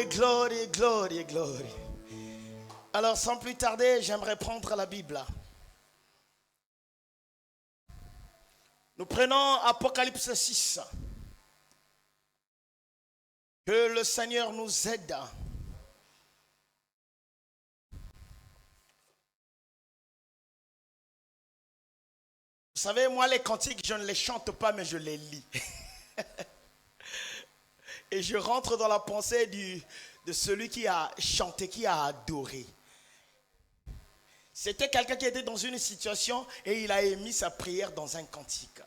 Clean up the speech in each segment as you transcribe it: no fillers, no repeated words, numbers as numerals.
Glory, glory, glory, glory. Alors, sans plus tarder, j'aimerais prendre la Bible. Nous prenons Apocalypse 6. Que le Seigneur nous aide. Vous savez, moi, les cantiques, je ne les chante pas, mais je les lis. Et je rentre dans la pensée de celui qui a chanté, qui a adoré. C'était quelqu'un qui était dans une situation et il a émis sa prière dans un cantique.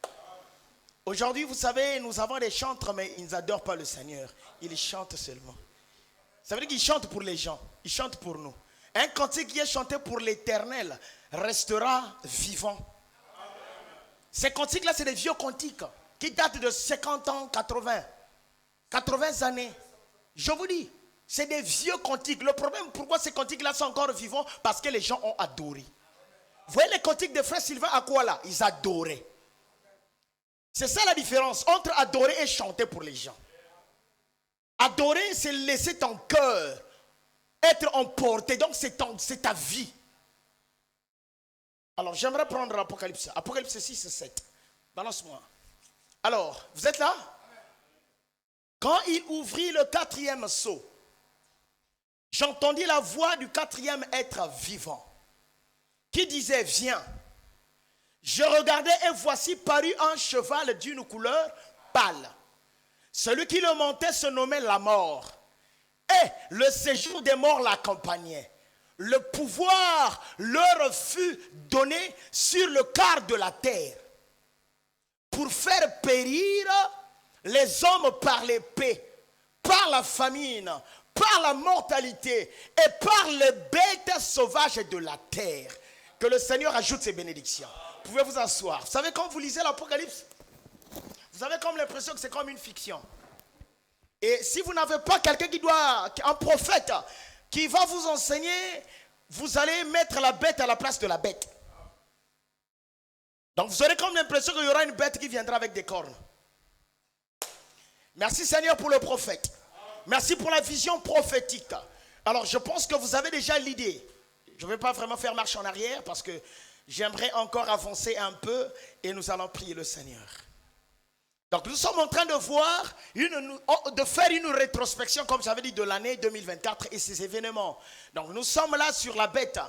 Aujourd'hui, vous savez, nous avons des chantres, mais ils n'adorent pas le Seigneur. Ils chantent seulement. Ça veut dire qu'ils chantent pour les gens. Ils chantent pour nous. Un cantique qui est chanté pour l'Éternel restera vivant. Ces cantiques-là, c'est des vieux cantiques qui datent de 50 ans, 80 années. Je vous dis, c'est des vieux cantiques. Le problème, pourquoi ces cantiques-là sont encore vivants? Parce que les gens ont adoré. Vous voyez les cantiques de frère Sylvain à quoi là? Ils adoraient. C'est ça la différence entre adorer et chanter pour les gens. Adorer, c'est laisser ton cœur être emporté. Donc, c'est ta vie. Alors, j'aimerais prendre l'Apocalypse. Apocalypse 6 et 7. Balance-moi. Alors, vous êtes là? Quand il ouvrit le 4e sceau, j'entendis la voix du 4e être vivant qui disait, viens. Je regardais et voici parut un cheval d'une couleur pâle. Celui qui le montait se nommait la mort. Et le séjour des morts l'accompagnait. Le pouvoir leur fut donné sur le quart de la terre pour faire périr les hommes par l'épée, par la famine, par la mortalité et par les bêtes sauvages de la terre. Que le Seigneur ajoute ses bénédictions. Vous pouvez vous asseoir. Vous savez, quand vous lisez l'Apocalypse, vous avez comme l'impression que c'est comme une fiction. Et si vous n'avez pas quelqu'un un prophète, qui va vous enseigner, vous allez mettre la bête à la place de la bête. Donc vous aurez comme l'impression qu'il y aura une bête qui viendra avec des cornes. Merci Seigneur pour le prophète. Merci pour la vision prophétique. Alors je pense que vous avez déjà l'idée. Je ne vais pas vraiment faire marche en arrière parce que j'aimerais encore avancer un peu et nous allons prier le Seigneur. Donc nous sommes en train de voir, de faire une rétrospection, comme j'avais dit, de l'année 2024 et ses événements. Donc nous sommes là sur la bête.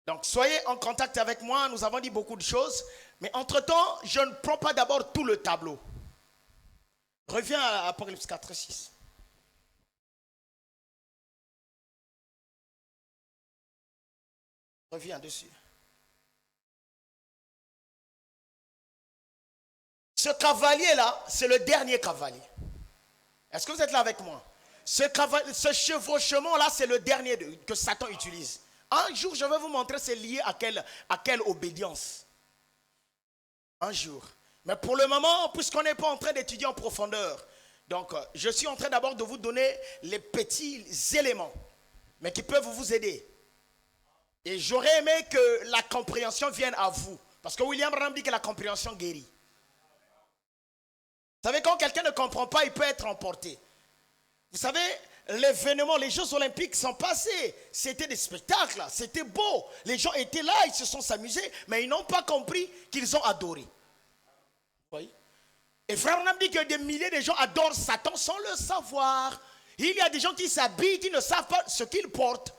Donc soyez en contact avec moi, nous avons dit beaucoup de choses. Mais entre-temps, je ne prends pas d'abord tout le tableau. Reviens à Apocalypse 4 et 6. Reviens dessus. Ce cavalier-là, c'est le dernier cavalier. Est-ce que vous êtes là avec moi? Ce chevauchement-là, c'est le dernier que Satan utilise. Un jour, je vais vous montrer c'est lié à quelle obédience. Un jour. Mais pour le moment, puisqu'on n'est pas en train d'étudier en profondeur, donc je suis en train d'abord de vous donner les petits éléments, mais qui peuvent vous aider. Et j'aurais aimé que la compréhension vienne à vous. Parce que William Branham dit que la compréhension guérit. Vous savez, quand quelqu'un ne comprend pas, il peut être emporté. Vous savez, l'événement, les Jeux Olympiques sont passés. C'était des spectacles, c'était beau. Les gens étaient là, ils se sont amusés, mais ils n'ont pas compris qu'ils ont adoré. Vous voyez? Et frère Branham dit que des milliers de gens adorent Satan sans le savoir. Il y a des gens qui s'habillent, qui ne savent pas ce qu'ils portent.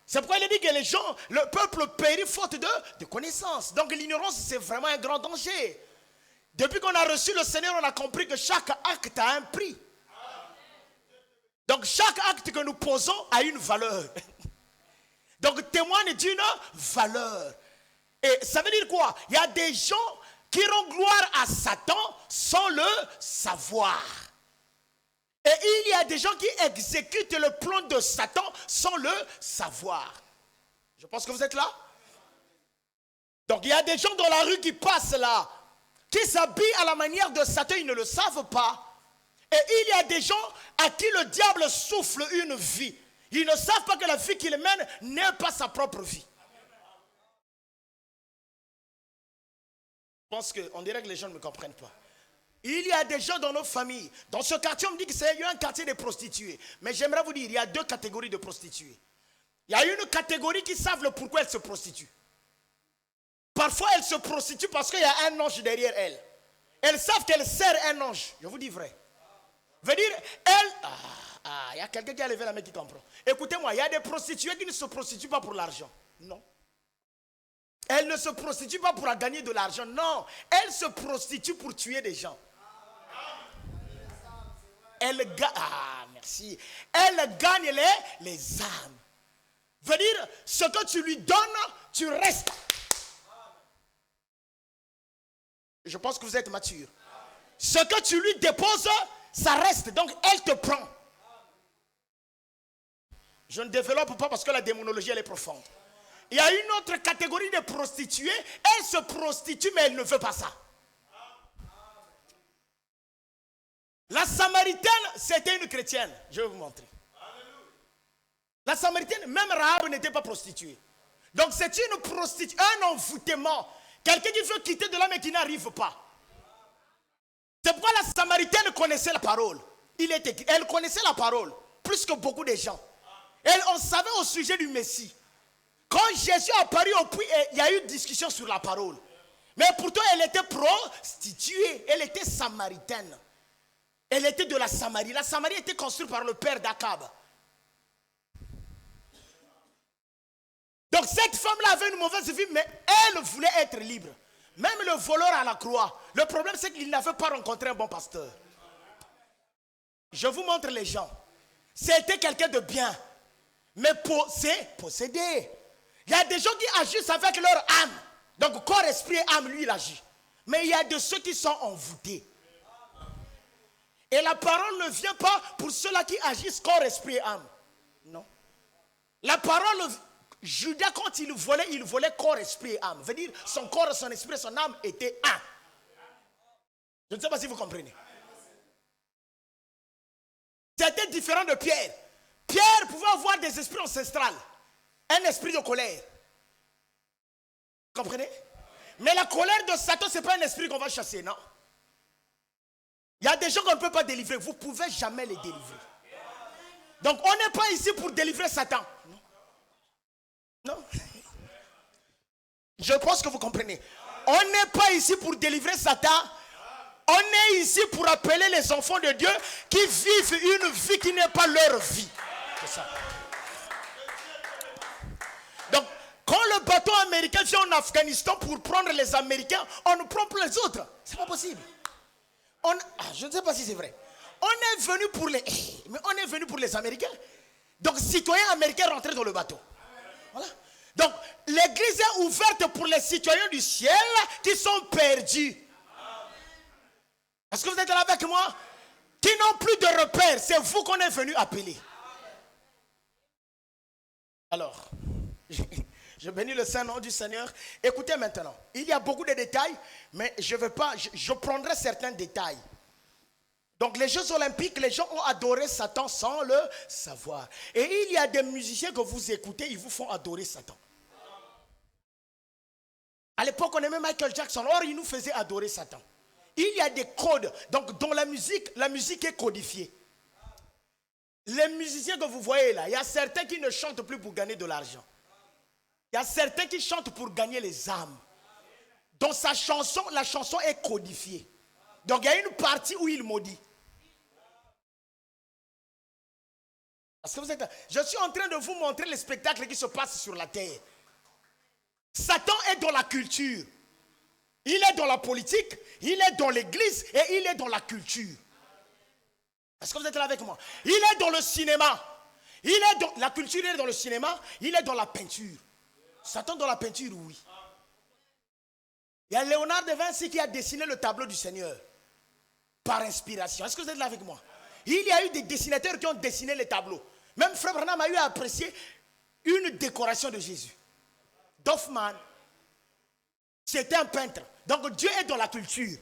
C'est pourquoi il dit que les gens, le peuple périt faute de connaissances. Donc l'ignorance, c'est vraiment un grand danger. Depuis qu'on a reçu le Seigneur, on a compris que chaque acte a un prix. Donc chaque acte que nous posons a une valeur. Donc témoigne d'une valeur. Et ça veut dire quoi? Il y a des gens qui rendent gloire à Satan sans le savoir. Et il y a des gens qui exécutent le plan de Satan sans le savoir. Je pense que vous êtes là. Donc il y a des gens dans la rue qui passent là, qui s'habillent à la manière de Satan, ils ne le savent pas. Et il y a des gens à qui le diable souffle une vie. Ils ne savent pas que la vie qu'il mène n'est pas sa propre vie. Je pense qu'on dirait que les gens ne me comprennent pas. Il y a des gens dans nos familles. Dans ce quartier, on me dit qu'il y a un quartier de prostituées. Mais j'aimerais vous dire, il y a deux catégories de prostituées. Il y a une catégorie qui savent le pourquoi elles se prostituent. Parfois, elles se prostituent parce qu'il y a un ange derrière elles. Elles savent qu'elles servent un ange. Je vous dis vrai. Veut dire, elles... il y a quelqu'un qui a levé la main qui comprend. Écoutez-moi, il y a des prostituées qui ne se prostituent pas pour l'argent. Non. Elles ne se prostituent pas pour gagner de l'argent. Non. Elles se prostituent pour tuer des gens. Merci. Elle gagne les âmes. Veut dire, ce que tu lui donnes, tu restes. Je pense que vous êtes mature. Ce que tu lui déposes, ça reste. Donc, elle te prend. Je ne développe pas parce que la démonologie, elle est profonde. Il y a une autre catégorie de prostituées. Elle se prostitue, mais elle ne veut pas ça. La Samaritaine, c'était une chrétienne. Je vais vous montrer. La Samaritaine, même Rahab n'était pas prostituée. Donc c'est une prostituée, un envoûtement. Quelqu'un qui veut quitter de là mais qui n'arrive pas. C'est pourquoi la Samaritaine connaissait la parole. Elle connaissait la parole plus que beaucoup de gens. On savait au sujet du Messie. Quand Jésus est apparu au puits, il y a eu une discussion sur la parole. Mais pourtant elle était prostituée. Elle était samaritaine. Elle était de la Samarie. La Samarie était construite par le père d'Akab. Donc cette femme-là avait une mauvaise vie, mais elle voulait être libre. Même le voleur à la croix. Le problème, c'est qu'il n'avait pas rencontré un bon pasteur. Je vous montre les gens. C'était quelqu'un de bien. Mais possédé. Il y a des gens qui agissent avec leur âme. Donc corps, esprit et âme, lui, il agit. Mais il y a de ceux qui sont envoûtés. Et la parole ne vient pas pour ceux-là qui agissent corps, esprit et âme. Non. La parole, Judas, quand il volait corps, esprit et âme. Veut dire, son corps, son esprit, son âme étaient un. Je ne sais pas si vous comprenez. C'était différent de Pierre. Pierre pouvait avoir des esprits ancestrales. Un esprit de colère. Vous comprenez? Mais la colère de Satan, ce n'est pas un esprit qu'on va chasser, non? Il y a des gens qu'on ne peut pas délivrer. Vous ne pouvez jamais les délivrer. Donc on n'est pas ici pour délivrer Satan. Non. Non. Je pense que vous comprenez. On n'est pas ici pour délivrer Satan. On est ici pour appeler les enfants de Dieu qui vivent une vie qui n'est pas leur vie. C'est ça. Donc, quand le bateau américain vient en Afghanistan pour prendre les Américains, on ne prend plus les autres. C'est pas possible. Je ne sais pas si c'est vrai. On est venu pour les Américains. Donc, citoyens américains rentrés dans le bateau. Voilà. Donc, l'église est ouverte pour les citoyens du ciel qui sont perdus. Est-ce que vous êtes là avec moi? Qui n'ont plus de repères. C'est vous qu'on est venu appeler. Alors, je bénis le Saint-Nom du Seigneur. Écoutez maintenant. Il y a beaucoup de détails, mais je prendrai certains détails. Donc, les Jeux Olympiques, les gens ont adoré Satan sans le savoir. Et il y a des musiciens que vous écoutez, ils vous font adorer Satan. À l'époque, on aimait Michael Jackson. Or, il nous faisait adorer Satan. Il y a des codes. Donc, dans la musique est codifiée. Les musiciens que vous voyez là, il y a certains qui ne chantent plus pour gagner de l'argent. Il y a certains qui chantent pour gagner les âmes. Dans sa chanson, la chanson est codifiée. Donc, il y a une partie où il maudit. Parce que je suis en train de vous montrer les spectacles qui se passent sur la terre. Satan est dans la culture. Il est dans la politique, il est dans l'église et il est dans la culture. Est-ce que vous êtes là avec moi? Il est dans le cinéma. La culture est dans le cinéma, il est dans la peinture. Satan dans la peinture, oui. Il y a Léonard de Vinci qui a dessiné le tableau du Seigneur. Par inspiration. Est-ce que vous êtes là avec moi? Il y a eu des dessinateurs qui ont dessiné les tableaux. Même Frère Branham a eu à apprécier une décoration de Jésus. Doffman, c'était un peintre. Donc Dieu est dans la culture.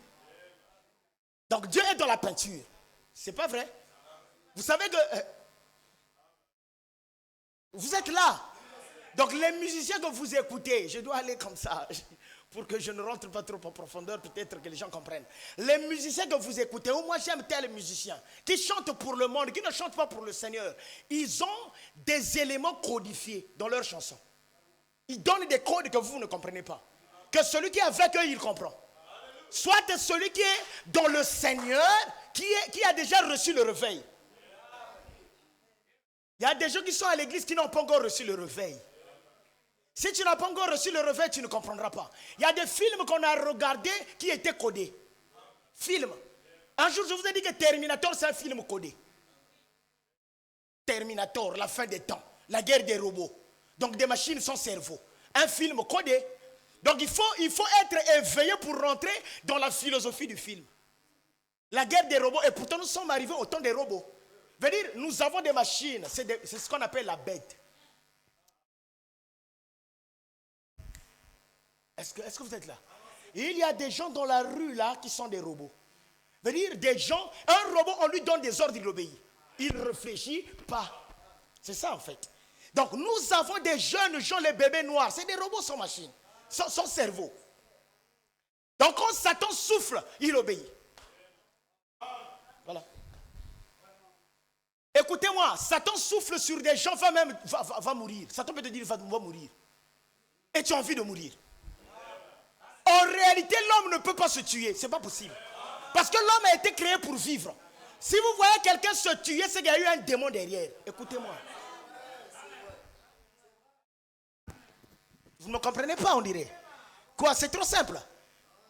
Donc Dieu est dans la peinture. C'est pas vrai? Vous savez que vous êtes là. Donc les musiciens que vous écoutez, je dois aller comme ça. Pour que je ne rentre pas trop en profondeur, peut-être que les gens comprennent. Les musiciens que vous écoutez, ou moi j'aime tels musiciens, qui chantent pour le monde, qui ne chantent pas pour le Seigneur, ils ont des éléments codifiés dans leurs chansons. Ils donnent des codes que vous ne comprenez pas. Que celui qui est avec eux, il comprend. Soit celui qui est dans le Seigneur, qui a déjà reçu le réveil. Il y a des gens qui sont à l'église qui n'ont pas encore reçu le réveil. Si tu n'as pas encore reçu le réveil, tu ne comprendras pas. Il y a des films qu'on a regardés qui étaient codés. Films. Un jour, je vous ai dit que Terminator, c'est un film codé. Terminator, la fin des temps. La guerre des robots. Donc des machines sans cerveau. Un film codé. Donc il faut être éveillé pour rentrer dans la philosophie du film. La guerre des robots. Et pourtant, nous sommes arrivés au temps des robots. Veut dire, nous avons des machines. C'est ce qu'on appelle la bête. Est-ce que vous êtes là? Il y a des gens dans la rue là qui sont des robots. Veut dire des gens, un robot, on lui donne des ordres, il obéit. Il ne réfléchit pas. C'est ça en fait. Donc nous avons des jeunes gens, les bébés noirs. C'est des robots sans machine, sans cerveau. Donc quand Satan souffle, il obéit. Voilà. Écoutez-moi, Satan souffle sur des gens, va mourir. Satan peut te dire, va mourir. Et tu as envie de mourir. En réalité, l'homme ne peut pas se tuer. Ce n'est pas possible. Parce que l'homme a été créé pour vivre. Si vous voyez quelqu'un se tuer, c'est qu'il y a eu un démon derrière. Écoutez-moi. Vous ne comprenez pas, on dirait. Quoi, c'est trop simple.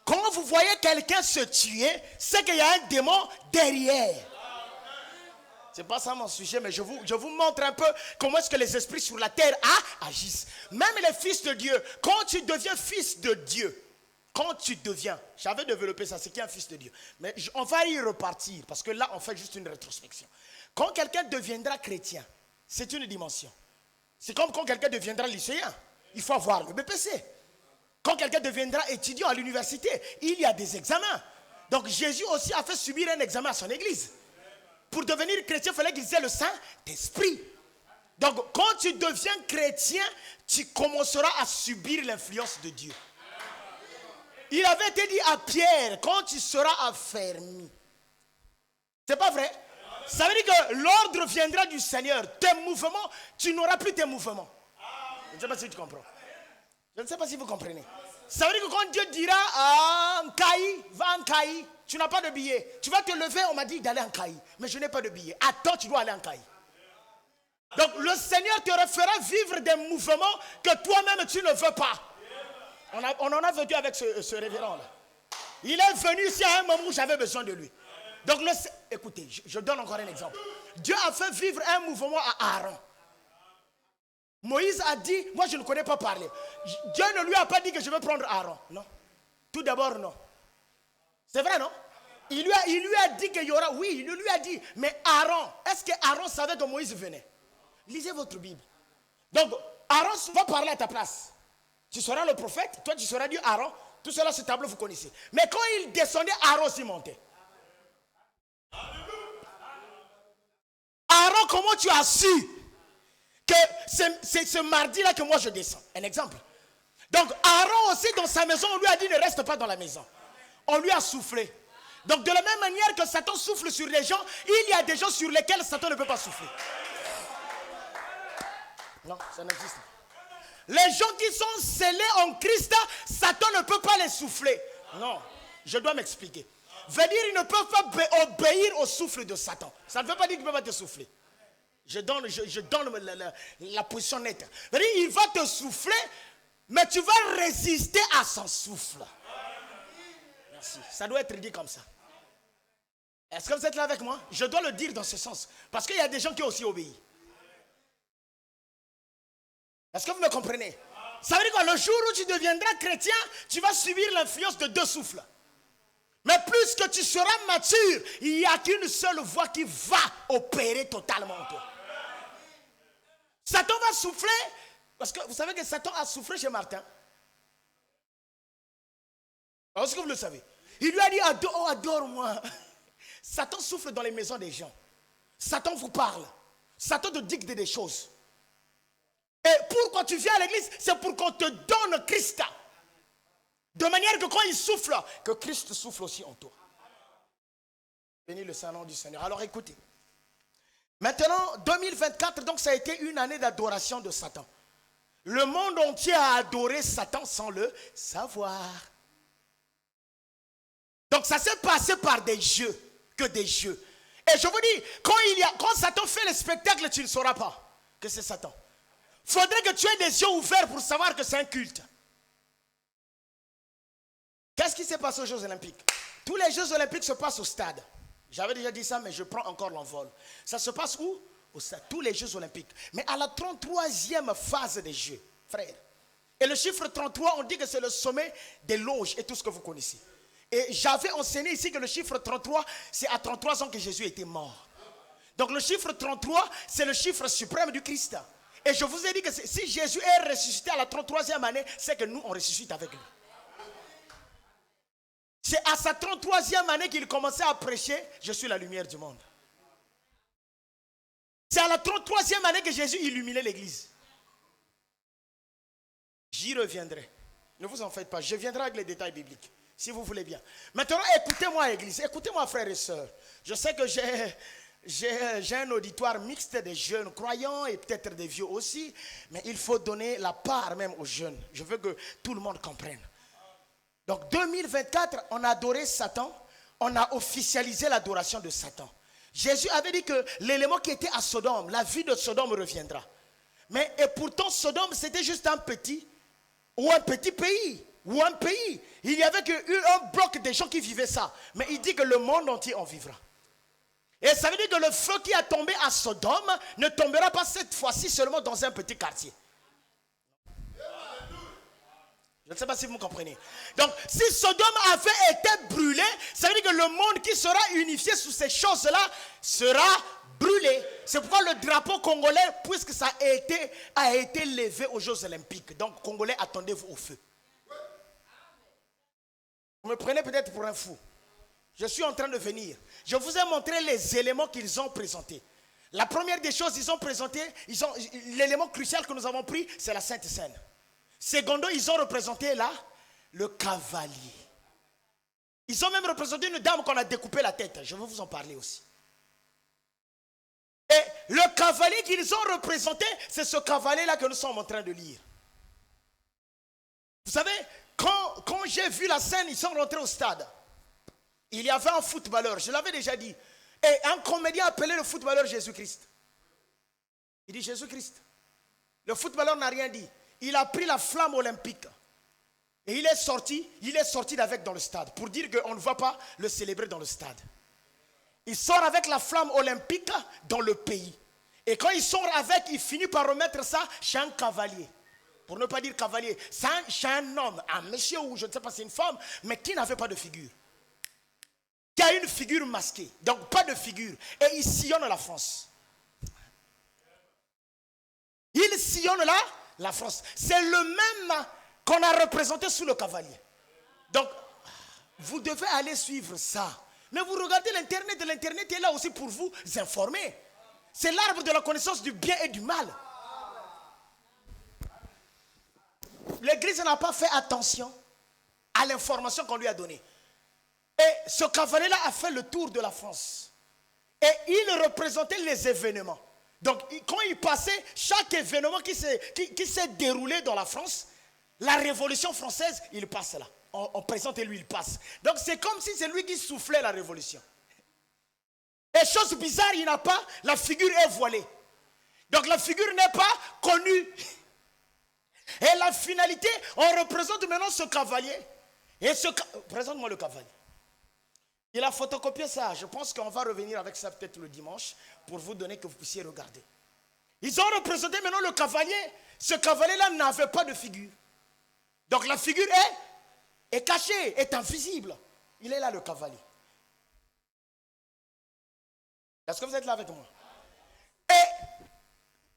Quand vous voyez quelqu'un se tuer, c'est qu'il y a un démon derrière. Ce n'est pas ça mon sujet, mais je vous montre un peu comment est-ce que les esprits sur la terre agissent. Même les fils de Dieu, quand tu deviens fils de Dieu, j'avais développé ça, c'est qui est un fils de Dieu. Mais on va y repartir, parce que là, on fait juste une rétrospection. Quand quelqu'un deviendra chrétien, c'est une dimension. C'est comme quand quelqu'un deviendra lycéen. Il faut avoir le BPC. Quand quelqu'un deviendra étudiant à l'université, il y a des examens. Donc Jésus aussi a fait subir un examen à son église. Pour devenir chrétien, il fallait qu'il ait le Saint-Esprit. Donc quand tu deviens chrétien, tu commenceras à subir l'influence de Dieu. Il avait été dit à Pierre, quand tu seras affermi. C'est pas vrai? Ça veut dire que l'ordre viendra du Seigneur. Tes mouvements, tu n'auras plus tes mouvements. Je ne sais pas si tu comprends. Je ne sais pas si vous comprenez. Ça veut dire que quand Dieu dira à Nkaï, va en Nkaï, tu n'as pas de billet. Tu vas te lever, on m'a dit d'aller en Nkaï. Mais je n'ai pas de billet. Attends, tu dois aller en Nkaï. Donc le Seigneur te fera vivre des mouvements que toi-même tu ne veux pas. On en a vécu avec ce révérend-là. Il est venu ici à un moment où j'avais besoin de lui. Donc, écoutez, je donne encore un exemple. Dieu a fait vivre un mouvement à Aaron. Moïse a dit, moi je ne connais pas parler. Dieu ne lui a pas dit que je vais prendre Aaron. Non. Tout d'abord, non. C'est vrai, non? Il lui a dit qu'il y aura, oui, il lui a dit. Mais Aaron, est-ce que Aaron savait que Moïse venait? Lisez votre Bible. Donc, Aaron va parler à ta place. Tu seras le prophète, toi tu seras Dieu, Aaron. Tout cela, ce tableau, vous connaissez. Mais quand il descendait, Aaron aussi montait. Aaron, comment tu as su que c'est ce mardi-là que moi je descends? Un exemple. Donc Aaron aussi dans sa maison, on lui a dit ne reste pas dans la maison. On lui a soufflé. Donc de la même manière que Satan souffle sur les gens, il y a des gens sur lesquels Satan ne peut pas souffler. Non, ça n'existe pas. Les gens qui sont scellés en Christ, Satan ne peut pas les souffler. Non, je dois m'expliquer. Veut dire, ils ne peuvent pas obéir au souffle de Satan. Ça ne veut pas dire qu'il ne peut pas te souffler. Je donne la position nette. Veut dire, il va te souffler, mais tu vas résister à son souffle. Merci. Ça doit être dit comme ça. Est-ce que vous êtes là avec moi? Je dois le dire dans ce sens. Parce qu'il y a des gens qui ont aussi obéi. Est-ce que vous me comprenez? Ça veut dire que le jour où tu deviendras chrétien, tu vas subir l'influence de deux souffles. Mais plus que tu seras mature, il n'y a qu'une seule voix qui va opérer totalement en toi. Satan va souffler, parce que vous savez que Satan a soufflé chez Martin. Est-ce que vous le savez? Il lui a dit, adore-moi. Satan souffle dans les maisons des gens. Satan vous parle. Satan te dicte des choses. Et pourquoi tu viens à l'église? C'est pour qu'on te donne Christ. De manière que quand il souffle, que Christ souffle aussi en toi. Bénis le Saint-Nom du Seigneur. Alors écoutez. Maintenant, 2024, donc ça a été une année d'adoration de Satan. Le monde entier a adoré Satan sans le savoir. Donc ça s'est passé par des jeux, que des jeux. Et je vous dis, quand Satan fait le spectacle, tu ne sauras pas que c'est Satan. Il faudrait que tu aies des yeux ouverts pour savoir que c'est un culte. Qu'est-ce qui s'est passé aux Jeux Olympiques? Tous les Jeux Olympiques se passent au stade. J'avais déjà dit ça, mais je prends encore l'envol. Ça se passe où? Au stade. Tous les Jeux Olympiques. Mais à la 33e phase des Jeux, frère. Et le chiffre 33, on dit que c'est le sommet des loges et tout ce que vous connaissez. Et j'avais enseigné ici que le chiffre 33, c'est à 33 ans que Jésus était mort. Donc le chiffre 33, c'est le chiffre suprême du Christ. Et je vous ai dit que si Jésus est ressuscité à la 33e année, c'est que nous, on ressuscite avec lui. C'est à sa 33e année qu'il commençait à prêcher « Je suis la lumière du monde ». C'est à la 33e année que Jésus illuminait l'église. J'y reviendrai. Ne vous en faites pas. Je viendrai avec les détails bibliques, si vous voulez bien. Maintenant, écoutez-moi, église. Écoutez-moi, frères et sœurs. Je sais que j'ai un auditoire mixte des jeunes croyants et peut-être des vieux aussi. Mais il faut donner la part même aux jeunes. Je veux que tout le monde comprenne. Donc 2024, on a adoré Satan, on a officialisé l'adoration de Satan. Jésus avait dit que l'élément qui était à Sodome, la vie de Sodome reviendra. Mais et pourtant Sodome c'était juste un petit pays. Ou un pays. Il n'y avait qu'un bloc de gens qui vivaient ça. Mais il dit que le monde entier en vivra. Et ça veut dire que le feu qui a tombé à Sodome ne tombera pas cette fois-ci seulement dans un petit quartier. Je ne sais pas si vous me comprenez. Donc, si Sodome avait été brûlé, ça veut dire que le monde qui sera unifié sous ces choses-là sera brûlé. C'est pourquoi le drapeau congolais, puisque ça a été levé aux Jeux Olympiques. Donc, Congolais, attendez-vous au feu. Vous me prenez peut-être pour un fou. Je suis en train de venir. Je vous ai montré les éléments qu'ils ont présentés. La première des choses, ils ont présenté, l'élément crucial que nous avons pris, c'est la Sainte Seine. Secondo, ils ont représenté là le cavalier. Ils ont même représenté une dame qu'on a découpé la tête. Je vais vous en parler aussi. Et le cavalier qu'ils ont représenté, c'est ce cavalier-là que nous sommes en train de lire. Vous savez, quand j'ai vu la scène, ils sont rentrés au stade. Il y avait un footballeur, je l'avais déjà dit. Et un comédien appelé le footballeur Jésus-Christ. Il dit Jésus-Christ. Le footballeur n'a rien dit. Il a pris la flamme olympique. Et il est sorti d'avec dans le stade. Pour dire qu'on ne va pas le célébrer dans le stade. Il sort avec la flamme olympique dans le pays. Et quand il sort avec, il finit par remettre ça chez un cavalier. Pour ne pas dire cavalier. C'est chez un homme, un monsieur ou je ne sais pas si c'est une femme, mais qui n'avait pas de figure. Qui a une figure masquée. Donc pas de figure. Et il sillonne la France. Il sillonne la France. C'est le même qu'on a représenté sous le cavalier. Donc, vous devez aller suivre ça. Mais vous regardez l'Internet. L'Internet est là aussi pour vous informer. C'est l'arbre de la connaissance du bien et du mal. L'Église n'a pas fait attention à l'information qu'on lui a donnée. Et ce cavalier-là a fait le tour de la France. Et il représentait les événements. Donc, quand il passait, chaque événement qui s'est déroulé dans la France, la Révolution française, il passe là. On présente et lui, il passe. Donc, c'est comme si c'est lui qui soufflait la Révolution. Et chose bizarre, il n'a pas, la figure est voilée. Donc, la figure n'est pas connue. Et la finalité, on représente maintenant ce cavalier. Et présente-moi le cavalier. Il a photocopié ça. Je pense qu'on va revenir avec ça peut-être le dimanche pour vous donner que vous puissiez regarder. Ils ont représenté maintenant le cavalier. Ce cavalier-là n'avait pas de figure. Donc la figure est cachée, est invisible. Il est là le cavalier. Est-ce que vous êtes là avec moi? Et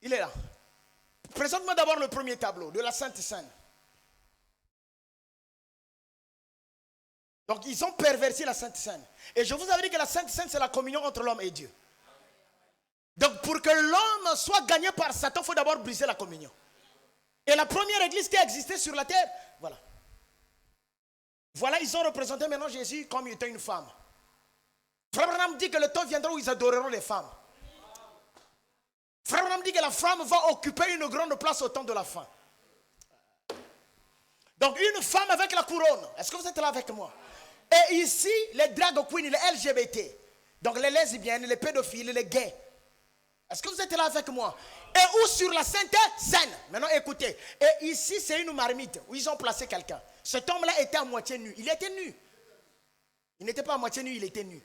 il est là. Présente-moi d'abord le premier tableau de la Sainte Seine. Donc ils ont perverti la Sainte Seine. Et je vous avais dit que la Sainte Seine, c'est la communion entre l'homme et Dieu. Donc pour que l'homme soit gagné par Satan, il faut d'abord briser la communion. Et la première église qui a existé sur la terre, voilà. Voilà, ils ont représenté maintenant Jésus comme il était une femme. Frère Branham dit que le temps viendra où ils adoreront les femmes. Frère Branham dit que la femme va occuper une grande place au temps de la fin. Donc une femme avec la couronne. Est-ce que vous êtes là avec moi? Et ici, les drag queens, les LGBT. Donc les lesbiennes, les pédophiles, les gays. Est-ce que vous êtes là avec moi? Et où sur la Sainte Seine. Maintenant écoutez. Et ici c'est une marmite où ils ont placé quelqu'un. Cet homme-là était à moitié nu. Il était nu. Il n'était pas à moitié nu, il était nu.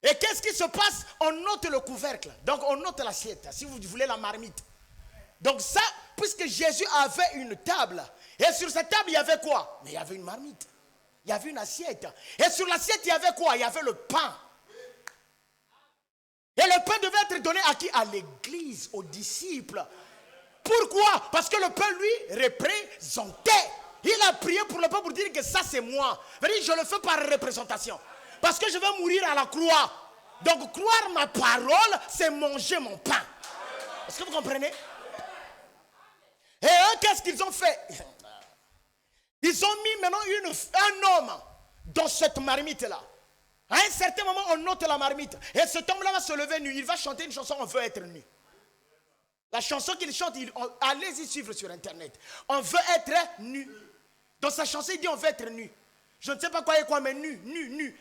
Et qu'est-ce qui se passe? On note le couvercle. Donc on note l'assiette, si vous voulez la marmite. Donc ça, puisque Jésus avait une table. Et sur cette table, il y avait quoi? Mais il y avait une marmite. Il y avait une assiette. Et sur l'assiette, il y avait quoi? Il y avait le pain. Et le pain devait être donné à qui? À l'église, aux disciples. Pourquoi? Parce que le pain, lui, représentait. Il a prié pour le pain pour dire que ça, c'est moi. Je le fais par représentation. Parce que je vais mourir à la croix. Donc, croire ma parole, c'est manger mon pain. Est-ce que vous comprenez? Et eux, qu'est-ce qu'ils ont fait? Ils ont mis maintenant un homme dans cette marmite-là. À un certain moment, on note la marmite. Et cet homme-là va se lever nu. Il va chanter une chanson, on veut être nu. La chanson qu'il chante, allez-y suivre sur Internet. On veut être nu. Dans sa chanson, il dit on veut être nu. Je ne sais pas quoi et quoi, mais nu, nu, nu.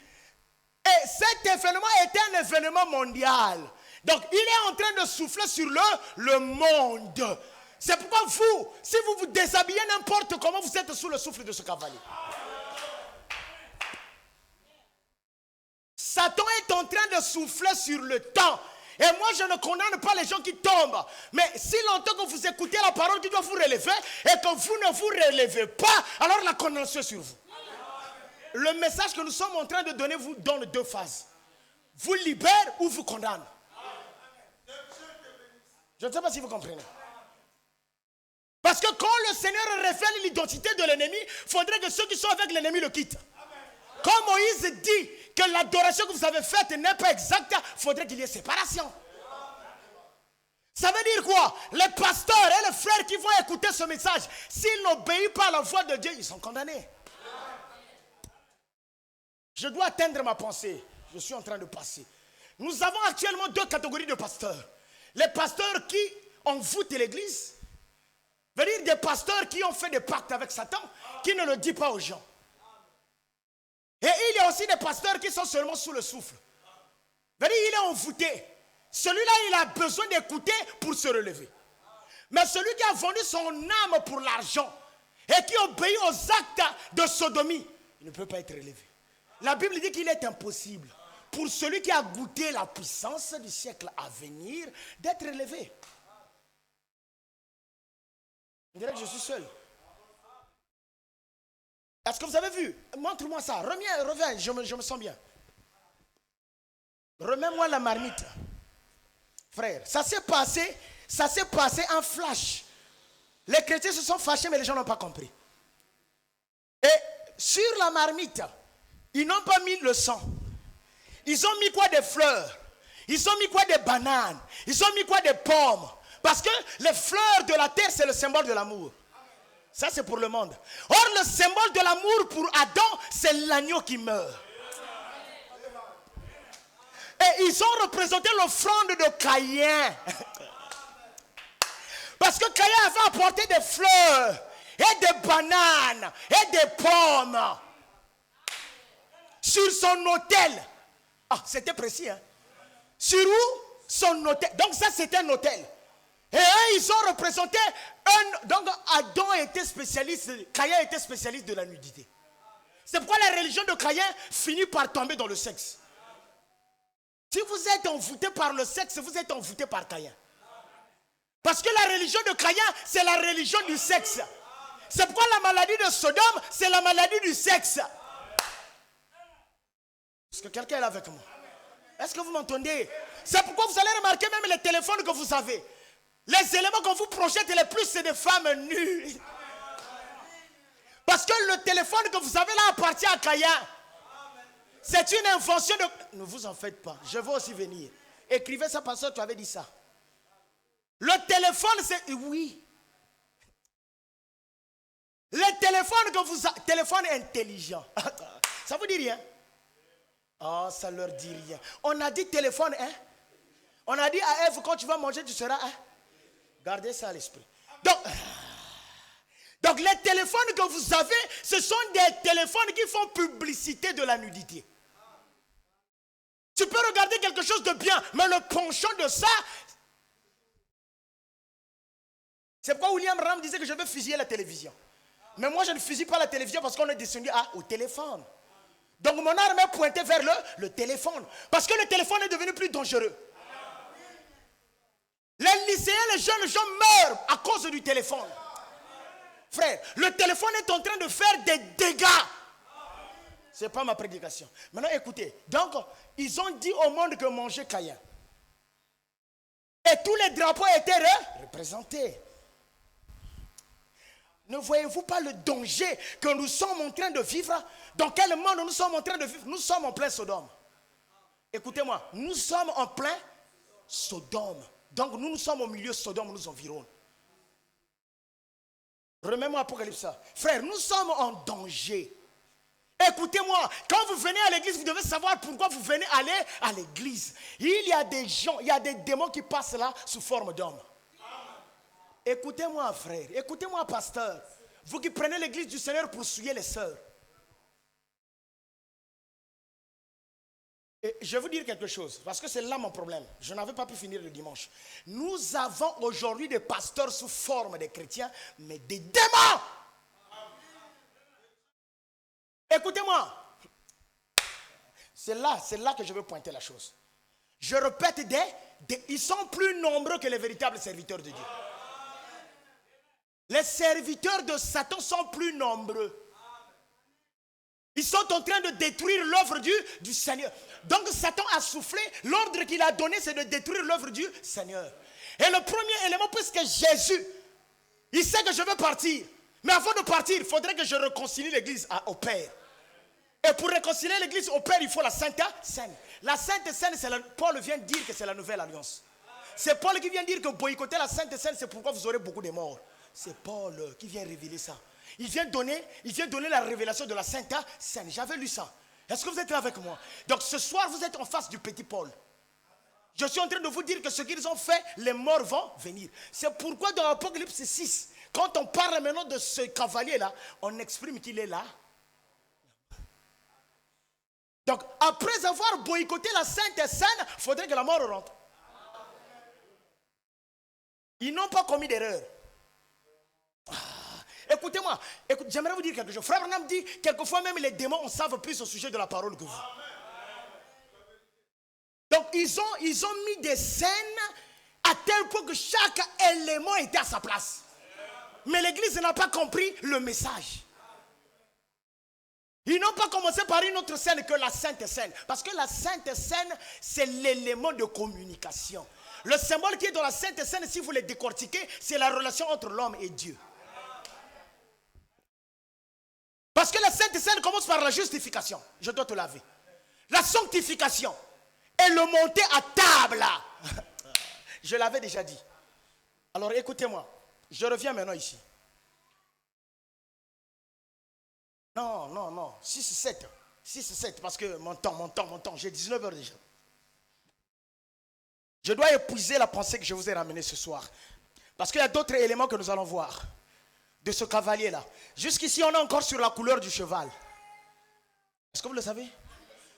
Et cet événement était un événement mondial. Donc, il est en train de souffler sur le monde. C'est pourquoi vous, si vous vous déshabillez n'importe comment, vous êtes sous le souffle de ce cavalier. Satan est en train de souffler sur le temps. Et moi, je ne condamne pas les gens qui tombent. Mais si longtemps que vous écoutez la parole qui doit vous relever et que vous ne vous relevez pas, alors la condamnation est sur vous. Le message que nous sommes en train de donner vous donne deux phases. Vous libère ou vous condamne. Je ne sais pas si vous comprenez. Parce que quand le Seigneur révèle l'identité de l'ennemi, il faudrait que ceux qui sont avec l'ennemi le quittent. Quand Moïse dit que l'adoration que vous avez faite n'est pas exacte, il faudrait qu'il y ait séparation. Ça veut dire quoi? Les pasteurs et les frères qui vont écouter ce message, s'ils n'obéissent pas à la voix de Dieu, ils sont condamnés. Je dois atteindre ma pensée. Je suis en train de passer. Nous avons actuellement deux catégories de pasteurs. Les pasteurs qui envoûtent l'église. Veut dire des pasteurs qui ont fait des pactes avec Satan, qui ne le disent pas aux gens. Et il y a aussi des pasteurs qui sont seulement sous le souffle. Veut dire il est envoûté. Celui-là, il a besoin d'écouter pour se relever. Mais celui qui a vendu son âme pour l'argent et qui obéit aux actes de sodomie, il ne peut pas être relevé. La Bible dit qu'il est impossible pour celui qui a goûté la puissance du siècle à venir d'être relevé. On dirait que je suis seul. Est-ce que vous avez vu? Montre-moi ça. Reviens, je me sens bien. Remets-moi la marmite. Frère, ça s'est passé en flash. Les chrétiens se sont fâchés, mais les gens n'ont pas compris. Et sur la marmite, ils n'ont pas mis le sang. Ils ont mis quoi? Des fleurs. Ils ont mis quoi? Des bananes. Ils ont mis quoi? Des pommes. Parce que les fleurs de la terre, c'est le symbole de l'amour. Ça, c'est pour le monde. Or, le symbole de l'amour pour Adam, c'est l'agneau qui meurt. Et ils ont représenté l'offrande de Caïn. Parce que Caïn avait apporté des fleurs, et des bananes, et des pommes sur son autel. Ah, c'était précis, hein? Sur où? Son autel. Donc ça, c'était un autel. Et eux, ils ont représenté donc Adam était spécialiste, Caïn était spécialiste de la nudité. C'est pourquoi la religion de Caïn finit par tomber dans le sexe. Si vous êtes envoûté par le sexe, vous êtes envoûté par Caïn. Parce que la religion de Caïn, c'est la religion du sexe. C'est pourquoi la maladie de Sodome, c'est la maladie du sexe. Est-ce que quelqu'un est là avec moi? Est-ce que vous m'entendez? C'est pourquoi vous allez remarquer même les téléphones que vous avez. Les éléments qu'on vous projette les plus, c'est des femmes nues. Parce que le téléphone que vous avez là appartient à Caïn. C'est une invention de... Ne vous en faites pas. Je veux aussi venir. Écrivez ça parce que tu avais dit ça. Le téléphone, c'est... Oui. Les téléphones que vous avez, téléphone intelligent, ça vous dit rien? Oh, ça leur dit rien. On a dit téléphone, hein? On a dit à Ève, quand tu vas manger, tu seras, hein? Gardez ça à l'esprit. Donc les téléphones que vous avez, ce sont des téléphones qui font publicité de la nudité. Tu peux regarder quelque chose de bien, mais le penchant de ça, c'est pourquoi William Ram disait que je veux fusiller la télévision. Mais moi je ne fusille pas la télévision parce qu'on est descendu au téléphone. Donc mon arme est pointée vers le téléphone. Parce que le téléphone est devenu plus dangereux. Les lycéens, les jeunes gens meurent à cause du téléphone. Frère, le téléphone est en train de faire des dégâts. Ce n'est pas ma prédication. Maintenant écoutez, donc ils ont dit au monde que manger Caïn. Et tous les drapeaux étaient représentés. Ne voyez-vous pas le danger que nous sommes en train de vivre? Dans quel monde nous sommes en train de vivre? Nous sommes en plein Sodome. Écoutez-moi, nous sommes en plein Sodome. Donc nous sommes au milieu de Sodome, nous environs. Remets-moi Apocalypse. Frère, nous sommes en danger. Écoutez-moi, quand vous venez à l'église, vous devez savoir pourquoi vous venez aller à l'église. Il y a des gens, il y a des démons qui passent là sous forme d'hommes. Écoutez-moi frère, écoutez-moi pasteur. Vous qui prenez l'église du Seigneur pour souiller les sœurs. Et je vais vous dire quelque chose, parce que c'est là mon problème. Je n'avais pas pu finir le dimanche. Nous avons aujourd'hui des pasteurs sous forme de chrétiens, mais des démons. Écoutez-moi. C'est là que je veux pointer la chose. Je répète, ils sont plus nombreux que les véritables serviteurs de Dieu. Les serviteurs de Satan sont plus nombreux. Ils sont en train de détruire l'œuvre du Seigneur. Donc Satan a soufflé, l'ordre qu'il a donné c'est de détruire l'œuvre du Seigneur. Et le premier élément, puisque Jésus, il sait que je veux partir. Mais avant de partir, il faudrait que je réconcilie l'église au Père. Et pour réconcilier l'église au Père, il faut la Sainte Seine. La Sainte Seine, Paul vient dire que c'est la nouvelle alliance. C'est Paul qui vient dire que boycotter la Sainte Seine, c'est pourquoi vous aurez beaucoup de morts. C'est Paul qui vient révéler ça. Il vient donner la révélation de la Sainte Seine. J'avais lu ça. Est-ce que vous êtes là avec moi? Donc ce soir, vous êtes en face du petit Paul. Je suis en train de vous dire que ce qu'ils ont fait, les morts vont venir. C'est pourquoi dans Apocalypse 6, quand on parle maintenant de ce cavalier-là, on exprime qu'il est là. Donc après avoir boycotté la Sainte Seine, il faudrait que la mort rentre. Ils n'ont pas commis d'erreur. Écoutez-moi, j'aimerais vous dire quelque chose. Frère Branham dit, quelquefois même les démons en savent plus au sujet de la parole que vous. Donc ils ont mis des scènes à tel point que chaque élément était à sa place. Mais l'église n'a pas compris le message. Ils n'ont pas commencé par une autre scène que la Sainte Seine. Parce que la Sainte Seine, c'est l'élément de communication. Le symbole qui est dans la Sainte Seine, si vous le décortiquez, c'est la relation entre l'homme et Dieu. Parce que la Sainte Seine commence par la justification. Je dois te laver. La sanctification. Et le monter à table. Je l'avais déjà dit. Alors écoutez-moi. Je reviens maintenant ici. Non. 6-7. Parce que mon temps. J'ai 19 heures déjà. Je dois épuiser la pensée que je vous ai ramenée ce soir. Parce qu'il y a d'autres éléments que nous allons voir. De ce cavalier-là. Jusqu'ici, on est encore sur la couleur du cheval. Est-ce que vous le savez?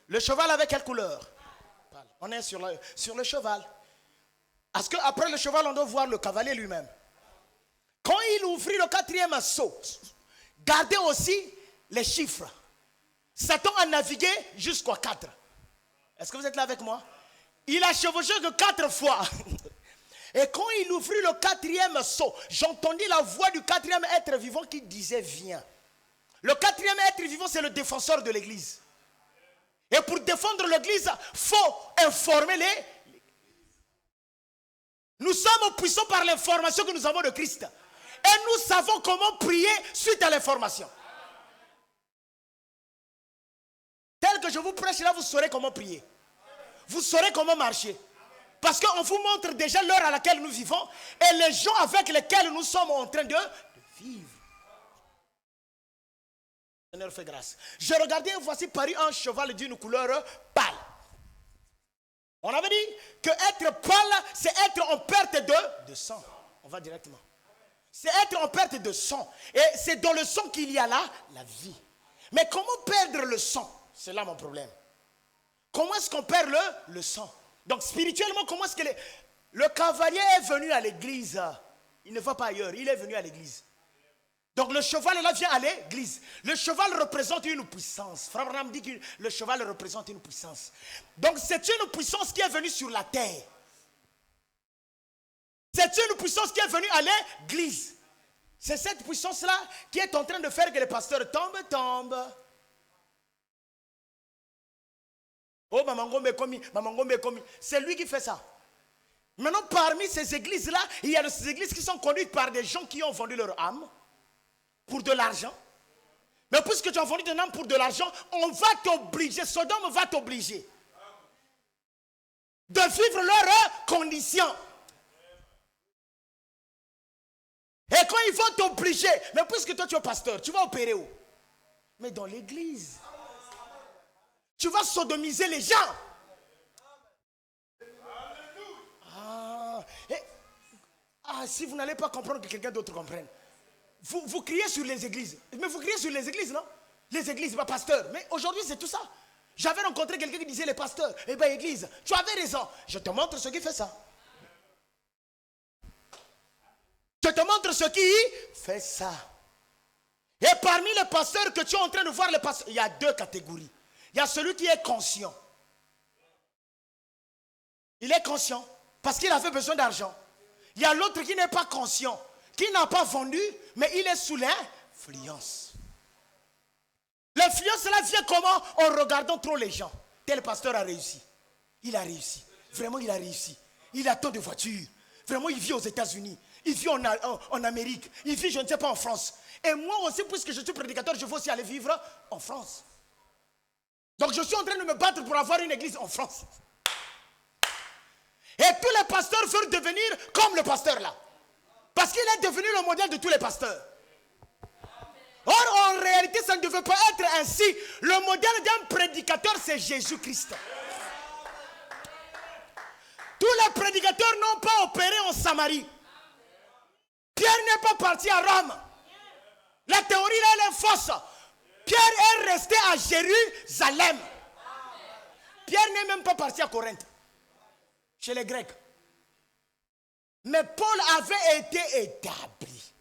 Le cheval avait quelle couleur? On est sur le cheval. Parce qu'après le cheval, on doit voir le cavalier lui-même. Quand il ouvrit le 4e sceau, gardez aussi les chiffres. Satan a navigué jusqu'à 4. Est-ce que vous êtes là avec moi? Il a chevauché que 4 fois. Et quand il ouvrit le 4e sceau, j'entendis la voix du 4e être vivant qui disait viens. Le 4e être vivant, c'est le défenseur de l'église. Et pour défendre l'église, il faut informer les... Nous sommes puissants par l'information que nous avons de Christ. Et nous savons comment prier suite à l'information. Tel que je vous prêche là, vous saurez comment prier. Vous saurez comment marcher. Parce qu'on vous montre déjà l'heure à laquelle nous vivons et les gens avec lesquels nous sommes en train de vivre. Seigneur fait grâce. Je regardais, voici paru un cheval d'une couleur pâle. On avait dit que être pâle, c'est être en perte de sang. On va directement. C'est être en perte de sang. Et c'est dans le sang qu'il y a là la vie. Mais comment perdre le sang? C'est là mon problème. Comment est-ce qu'on perd le sang? Donc spirituellement, comment est-ce que le cavalier est venu à l'église? Il ne va pas ailleurs, il est venu à l'église. Donc le cheval là vient à l'église. Le cheval représente une puissance. Frère Branham dit que le cheval représente une puissance. Donc c'est une puissance qui est venue sur la terre. C'est une puissance qui est venue à l'église. C'est cette puissance-là qui est en train de faire que les pasteurs tombent. Oh, Mamangombe Komi. C'est lui qui fait ça. Maintenant, parmi ces églises-là, il y a ces églises qui sont conduites par des gens qui ont vendu leur âme pour de l'argent. Mais puisque tu as vendu ton âme pour de l'argent, on va t'obliger, Sodome va t'obliger de vivre leurs conditions. Et quand ils vont t'obliger, mais puisque toi tu es pasteur, tu vas opérer où? Mais dans l'église. Tu vas sodomiser les gens. Si vous n'allez pas comprendre que quelqu'un d'autre comprenne. Vous criez sur les églises. Mais vous criez sur les églises, non? Les églises, pas pasteurs. Mais aujourd'hui, c'est tout ça. J'avais rencontré quelqu'un qui disait les pasteurs. Eh bien, église, tu avais raison. Je te montre ce qui fait ça. Je te montre ce qui fait ça. Et parmi les pasteurs que tu es en train de voir, les pasteurs, il y a deux catégories. Il y a celui qui est conscient. Il est conscient parce qu'il avait besoin d'argent. Il y a l'autre qui n'est pas conscient, qui n'a pas vendu, mais il est sous l'influence. L'influence là vient comment? En regardant trop les gens. Tel pasteur a réussi. Il a réussi. Vraiment, il a réussi. Il a tant de voitures. Vraiment, il vit aux États-Unis. Il vit en Amérique. Il vit, je ne sais pas, en France. Et moi aussi, puisque je suis prédicateur, je veux aussi aller vivre en France. Donc, je suis en train de me battre pour avoir une église en France. Et tous les pasteurs veulent devenir comme le pasteur là. Parce qu'il est devenu le modèle de tous les pasteurs. Or, en réalité, ça ne devait pas être ainsi. Le modèle d'un prédicateur, c'est Jésus-Christ. Tous les prédicateurs n'ont pas opéré en Samarie. Pierre n'est pas parti à Rome. La théorie là, elle est fausse. Pierre est resté à Jérusalem. Pierre n'est même pas parti à Corinthe, chez les Grecs. Mais Paul avait été établi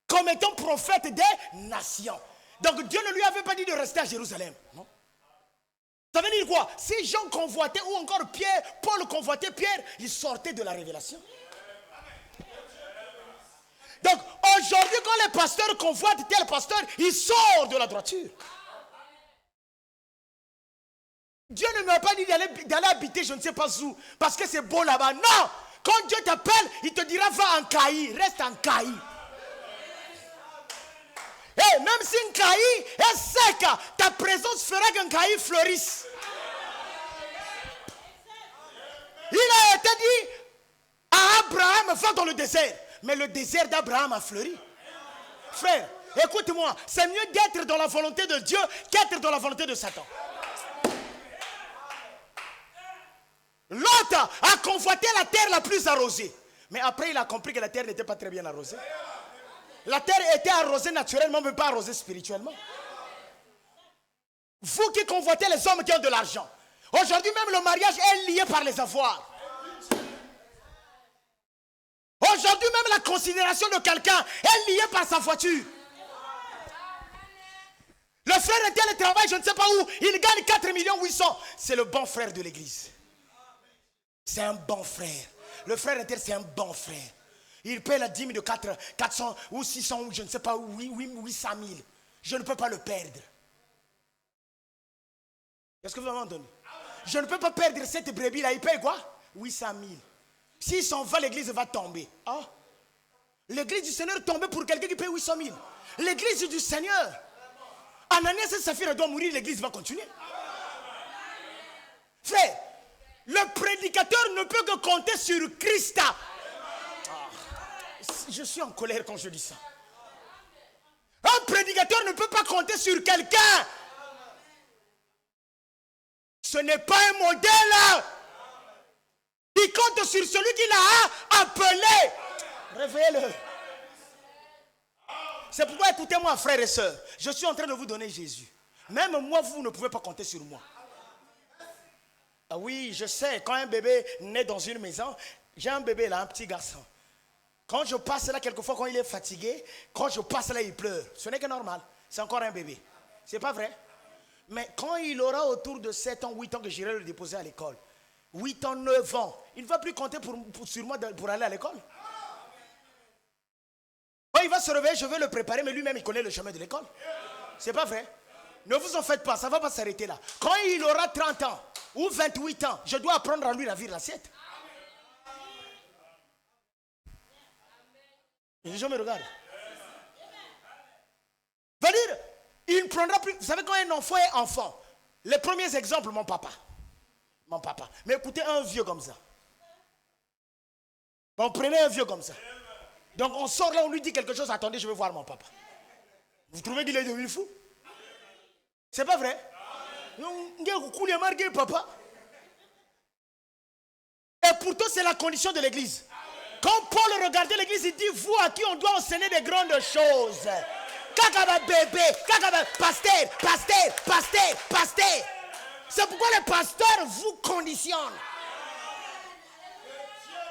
comme étant prophète des nations. Donc Dieu ne lui avait pas dit de rester à Jérusalem. Non. Ça veut dire quoi? Si Jean convoitait ou encore Paul convoitait Pierre, il sortait de la révélation. Donc aujourd'hui, quand les pasteurs convoitent tel pasteur, il sort de la droiture. Dieu ne m'a pas dit d'aller habiter je ne sais pas où, parce que c'est beau là-bas. Non! Quand Dieu t'appelle, il te dira va en Caï, reste en Caï. Et même si un Caï est sec, ta présence fera qu'un Caï fleurisse. Il a été dit à Abraham, va dans le désert. Mais le désert d'Abraham a fleuri. Frère, écoute-moi, c'est mieux d'être dans la volonté de Dieu qu'être dans la volonté de Satan. Lot a convoité la terre la plus arrosée. Mais après, il a compris que la terre n'était pas très bien arrosée. La terre était arrosée naturellement, mais pas arrosée spirituellement. Vous qui convoitez les hommes qui ont de l'argent. Aujourd'hui même, le mariage est lié par les avoirs. Aujourd'hui même, la considération de quelqu'un est liée par sa voiture. Le frère était au travail, je ne sais pas où. Il gagne 4 800 000. C'est le bon frère de l'église. C'est un bon frère. Le frère inter, c'est un bon frère. Il paie la dîme de 400 ou 600 ou je ne sais pas où, 800 000. Je ne peux pas le perdre. Est-ce que vous m'avez entendu? Je ne peux pas perdre cette brebis-là. Il paye quoi? 800 000. S'il s'en va, l'église va tomber. Ah. L'église du Seigneur tombait pour quelqu'un qui paye 800 000. L'église du Seigneur. Ananias et Saphira doivent mourir, l'église va continuer. Frère, le prédicateur ne peut que compter sur Christ. Je suis en colère quand je dis ça. Un prédicateur prédicateur ne peut pas compter sur quelqu'un. Ce n'est pas un modèle. Il compte sur celui qui l'a appelé. Réveillez-le. C'est pourquoi écoutez-moi, frères et sœurs. Je suis en train de vous donner Jésus. Même moi, vous ne pouvez pas compter sur moi. Ah oui, je sais, quand un bébé naît dans une maison, j'ai un bébé là, un petit garçon. Quand je passe là, quelquefois, quand il est fatigué, quand je passe là, il pleure. Ce n'est que normal. C'est encore un bébé. C'est pas vrai? Mais quand il aura autour de 7 ans, 8 ans que j'irai le déposer à l'école, 8 ans, 9 ans, il ne va plus compter sur moi pour aller à l'école. Quand il va se réveiller, je vais le préparer, mais lui-même, il connaît le chemin de l'école. C'est pas vrai? Ne vous en faites pas, ça ne va pas s'arrêter là. Quand il aura 30 ans ou 28 ans, je dois apprendre à lui la vie de l'assiette. Les gens me regardent. Va dire, il ne prendra plus. Vous savez, quand un enfant est enfant, les premiers exemples, mon papa. Mon papa. Mais écoutez, un vieux comme ça. On prenait un vieux comme ça. Donc on sort là, on lui dit quelque chose. Attendez, je vais voir mon papa. Vous trouvez qu'il est devenu fou? C'est pas vrai? Papa. Et pourtant, c'est la condition de l'église. Quand Paul regardait l'église, il dit, vous à qui on doit enseigner des grandes choses. Kakaba bébé, kakaba pasteur, pasteur, pasteur, pasteur. C'est pourquoi les pasteurs vous conditionnent.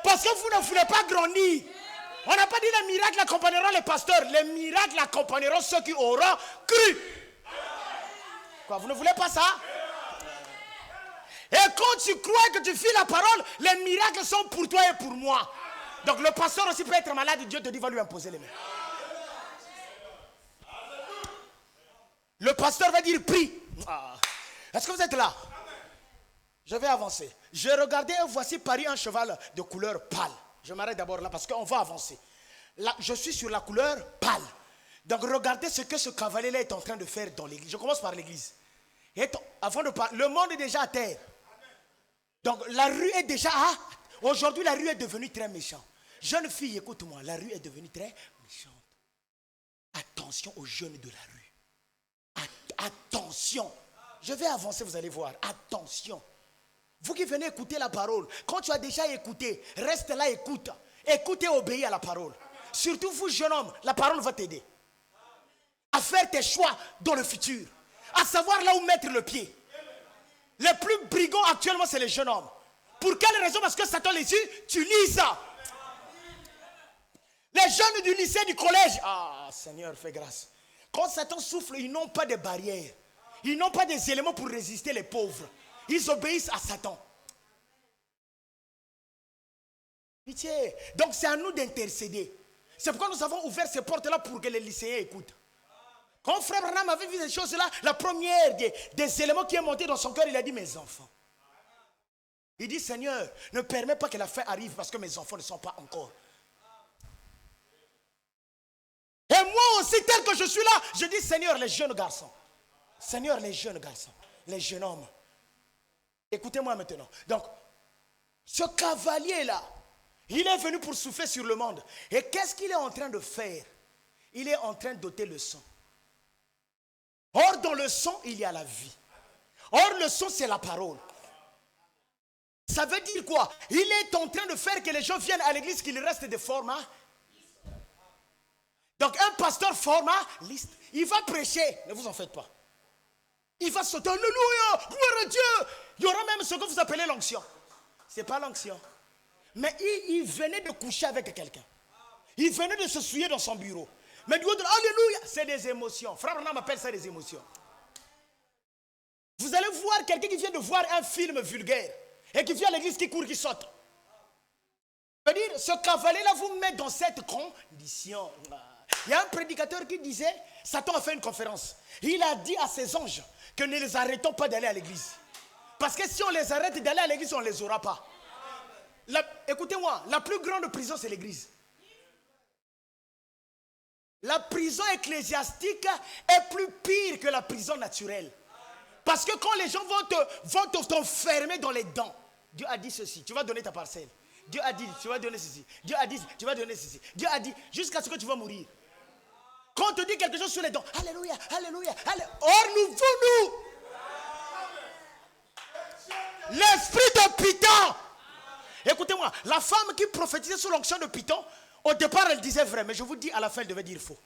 Parce que vous ne voulez pas grandir. On n'a pas dit les miracles accompagneront les pasteurs. Les miracles accompagneront ceux qui auront cru. Quoi, vous ne voulez pas ça? Et quand tu crois que tu fais la parole, les miracles sont pour toi et pour moi. Donc le pasteur aussi peut être malade, Dieu te dit, va lui imposer les mains. Le pasteur va dire, prie. Est-ce que vous êtes là? Je vais avancer. Je regardais, voici Paris, un cheval de couleur pâle. Je m'arrête d'abord là parce qu'on va avancer. Là, je suis sur la couleur pâle. Donc regardez ce que ce cavalier-là est en train de faire dans l'église. Je commence par l'église. Avant de parler, le monde est déjà à terre. Donc la rue est déjà à... Aujourd'hui, la rue est devenue très méchante. Jeune fille, écoute-moi, la rue est devenue très méchante. Attention aux jeunes de la rue. Attention. Je vais avancer, vous allez voir. Attention. Vous qui venez écouter la parole, quand tu as déjà écouté, reste là, écoute. Écoute et obéis à la parole. Surtout vous, jeune homme, la parole va t'aider à faire tes choix dans le futur. À savoir là où mettre le pied. Les plus brigands actuellement, c'est les jeunes hommes. Pour quelle raison? Parce que Satan les yeux, tu lis ça. Les jeunes du lycée, du collège. Ah, Seigneur, fais grâce. Quand Satan souffle, ils n'ont pas de barrières. Ils n'ont pas des éléments pour résister les pauvres. Ils obéissent à Satan. Pitié. Donc c'est à nous d'intercéder. C'est pourquoi nous avons ouvert ces portes-là pour que les lycéens écoutent. Quand Frère Branham avait vu ces choses-là, la première des éléments qui est monté dans son cœur, il a dit, mes enfants. Il dit, Seigneur, ne permets pas que la fin arrive parce que mes enfants ne sont pas encore. Et moi aussi, tel que je suis là, je dis, Seigneur, les jeunes garçons. Seigneur, les jeunes garçons, les jeunes hommes. Écoutez-moi maintenant. Donc, ce cavalier-là, il est venu pour souffler sur le monde. Et qu'est-ce qu'il est en train de faire? Il est en train d'ôter le sang. Or, dans le sang, il y a la vie. Or, le sang, c'est la parole. Ça veut dire quoi? Il est en train de faire que les gens viennent à l'église, qu'il reste des formats. Donc, un pasteur formaliste, il va prêcher. Ne vous en faites pas. Il va sauter, alléluia, gloire à Dieu. Il y aura même ce que vous appelez l'onction. Ce n'est pas l'onction. Mais il venait de coucher avec quelqu'un. Il venait de se souiller dans son bureau. Mais du haut de alléluia, c'est des émotions. Frère Branham appelle ça des émotions. Vous allez voir quelqu'un qui vient de voir un film vulgaire et qui vient à l'église, qui court, qui saute. C'est-à-dire, ce cavalier-là vous met dans cette condition. Il y a un prédicateur qui disait, Satan a fait une conférence. Il a dit à ses anges que ne les arrêtons pas d'aller à l'église. Parce que si on les arrête d'aller à l'église, on ne les aura pas. Écoutez-moi, la plus grande prison, c'est l'église. La prison ecclésiastique est plus pire que la prison naturelle. Parce que quand les gens vont t'enfermer dans les dents, Dieu a dit ceci, tu vas donner ta parcelle. Dieu a dit, tu vas donner ceci. Dieu a dit, tu vas donner ceci. Dieu a dit, jusqu'à ce que tu vas mourir. Quand on te dit quelque chose sur les dons, alléluia, alléluia, alléluia. Or nous, l'esprit de Python. Écoutez-moi, la femme qui prophétisait sous l'onction de Python, au départ elle disait vrai, mais je vous dis à la fin elle devait dire faux.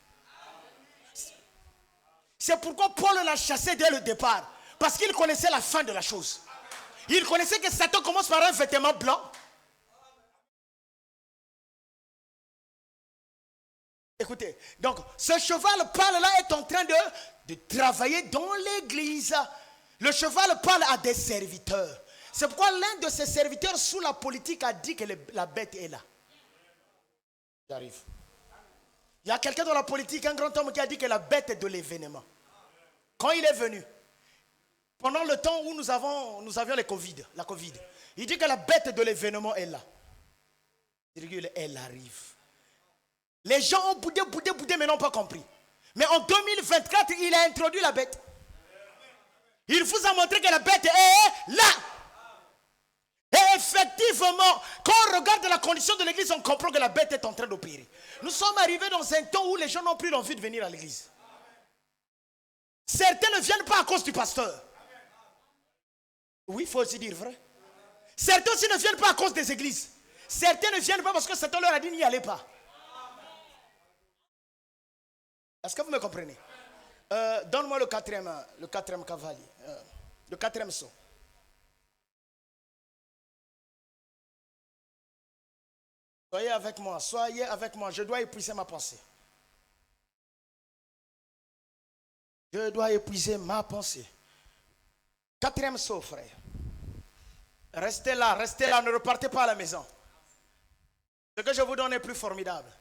C'est pourquoi Paul l'a chassé dès le départ, parce qu'il connaissait la fin de la chose. Il connaissait que Satan commence par un vêtement blanc. Écoutez, donc ce cheval pâle là est en train de travailler dans l'église. Le cheval pâle a des serviteurs. C'est pourquoi l'un de ses serviteurs sous la politique a dit que la bête est là. J'arrive. Il y a quelqu'un dans la politique, un grand homme qui a dit que la bête est de l'événement. Quand il est venu, pendant le temps où nous avions la Covid, il dit que la bête de l'événement est là. Elle arrive. Les gens ont boudé, mais n'ont pas compris. Mais en 2024, il a introduit la bête. Il vous a montré que la bête est là. Et effectivement, quand on regarde la condition de l'église, on comprend que la bête est en train d'opérer. Nous sommes arrivés dans un temps où les gens n'ont plus l'envie de venir à l'église. Certains ne viennent pas à cause du pasteur. Oui, il faut aussi dire vrai. Certains aussi ne viennent pas à cause des églises. Certains ne viennent pas parce que Satan leur a dit n'y allez pas. Est-ce que vous me comprenez? Donne-moi le quatrième cavalier. Le quatrième saut. Soyez avec moi. Je dois épuiser ma pensée. Quatrième saut, frère. Restez là, ne repartez pas à la maison. Ce que je vous donne est plus formidable.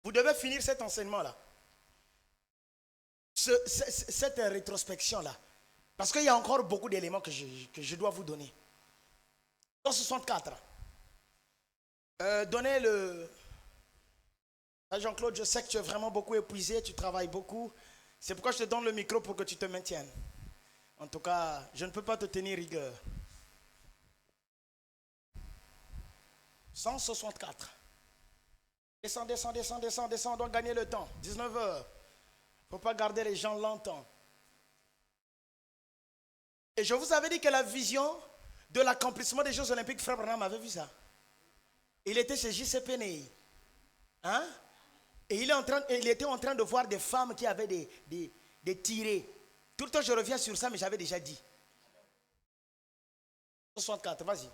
Vous devez finir cet enseignement-là. Cette rétrospection-là. Parce qu'il y a encore beaucoup d'éléments que je dois vous donner. 164. Donnez le... Jean-Claude, je sais que tu es vraiment beaucoup épuisé, tu travailles beaucoup. C'est pourquoi je te donne le micro pour que tu te maintiennes. En tout cas, je ne peux pas te tenir rigueur. 164. Descends, on doit gagner le temps. 19 heures. Il ne faut pas garder les gens longtemps. Et je vous avais dit que la vision de l'accomplissement des Jeux Olympiques, Frère Branham avait vu ça. Il était chez JCPNI. Hein? Et il était en train de voir des femmes qui avaient des tirés. Tout le temps je reviens sur ça, mais j'avais déjà dit. 64, vas-y.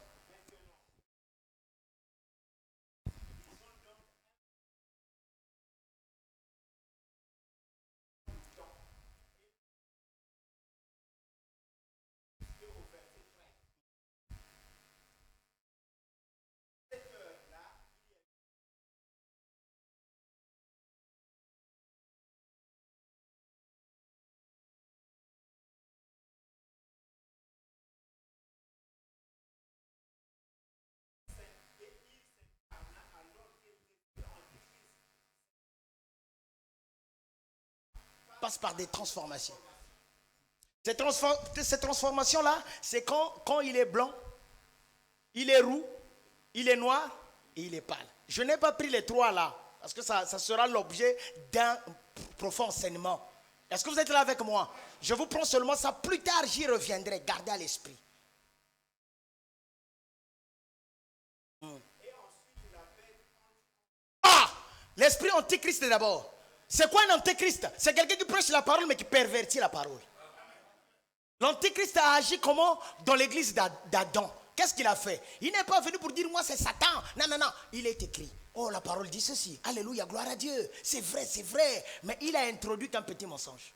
Passe par des transformations. Ces transformations-là, c'est quand il est blanc, il est roux, il est noir et il est pâle. Je n'ai pas pris les trois là, parce que ça sera l'objet d'un profond enseignement. Est-ce que vous êtes là avec moi? Je vous prends seulement ça, plus tard j'y reviendrai, gardez à l'esprit. Ah! L'esprit antichrist d'abord. C'est quoi un antéchrist? C'est quelqu'un qui prêche la parole mais qui pervertit la parole. L'antéchrist a agi comment dans l'église d'Adam? Qu'est-ce qu'il a fait? Il n'est pas venu pour dire moi c'est Satan. Non. Il est écrit. Oh, la parole dit ceci. Alléluia, gloire à Dieu. C'est vrai. Mais il a introduit un petit mensonge.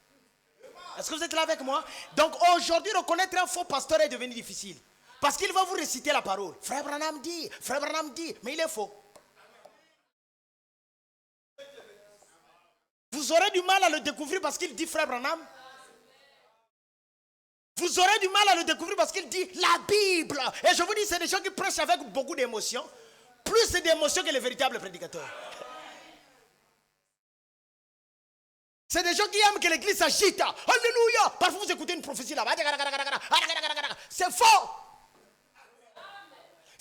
Est-ce que vous êtes là avec moi? Donc aujourd'hui, reconnaître un faux pasteur est devenu difficile. Parce qu'il va vous réciter la parole. Frère Branham dit, mais il est faux. Vous aurez du mal à le découvrir parce qu'il dit Frère Branham. Vous aurez du mal à le découvrir parce qu'il dit la Bible. Et je vous dis, c'est des gens qui prêchent avec beaucoup d'émotions. Plus d'émotions que les véritables prédicateurs. C'est des gens qui aiment que l'église s'agite. Alléluia. Parfois vous écoutez une prophétie là-bas. C'est faux.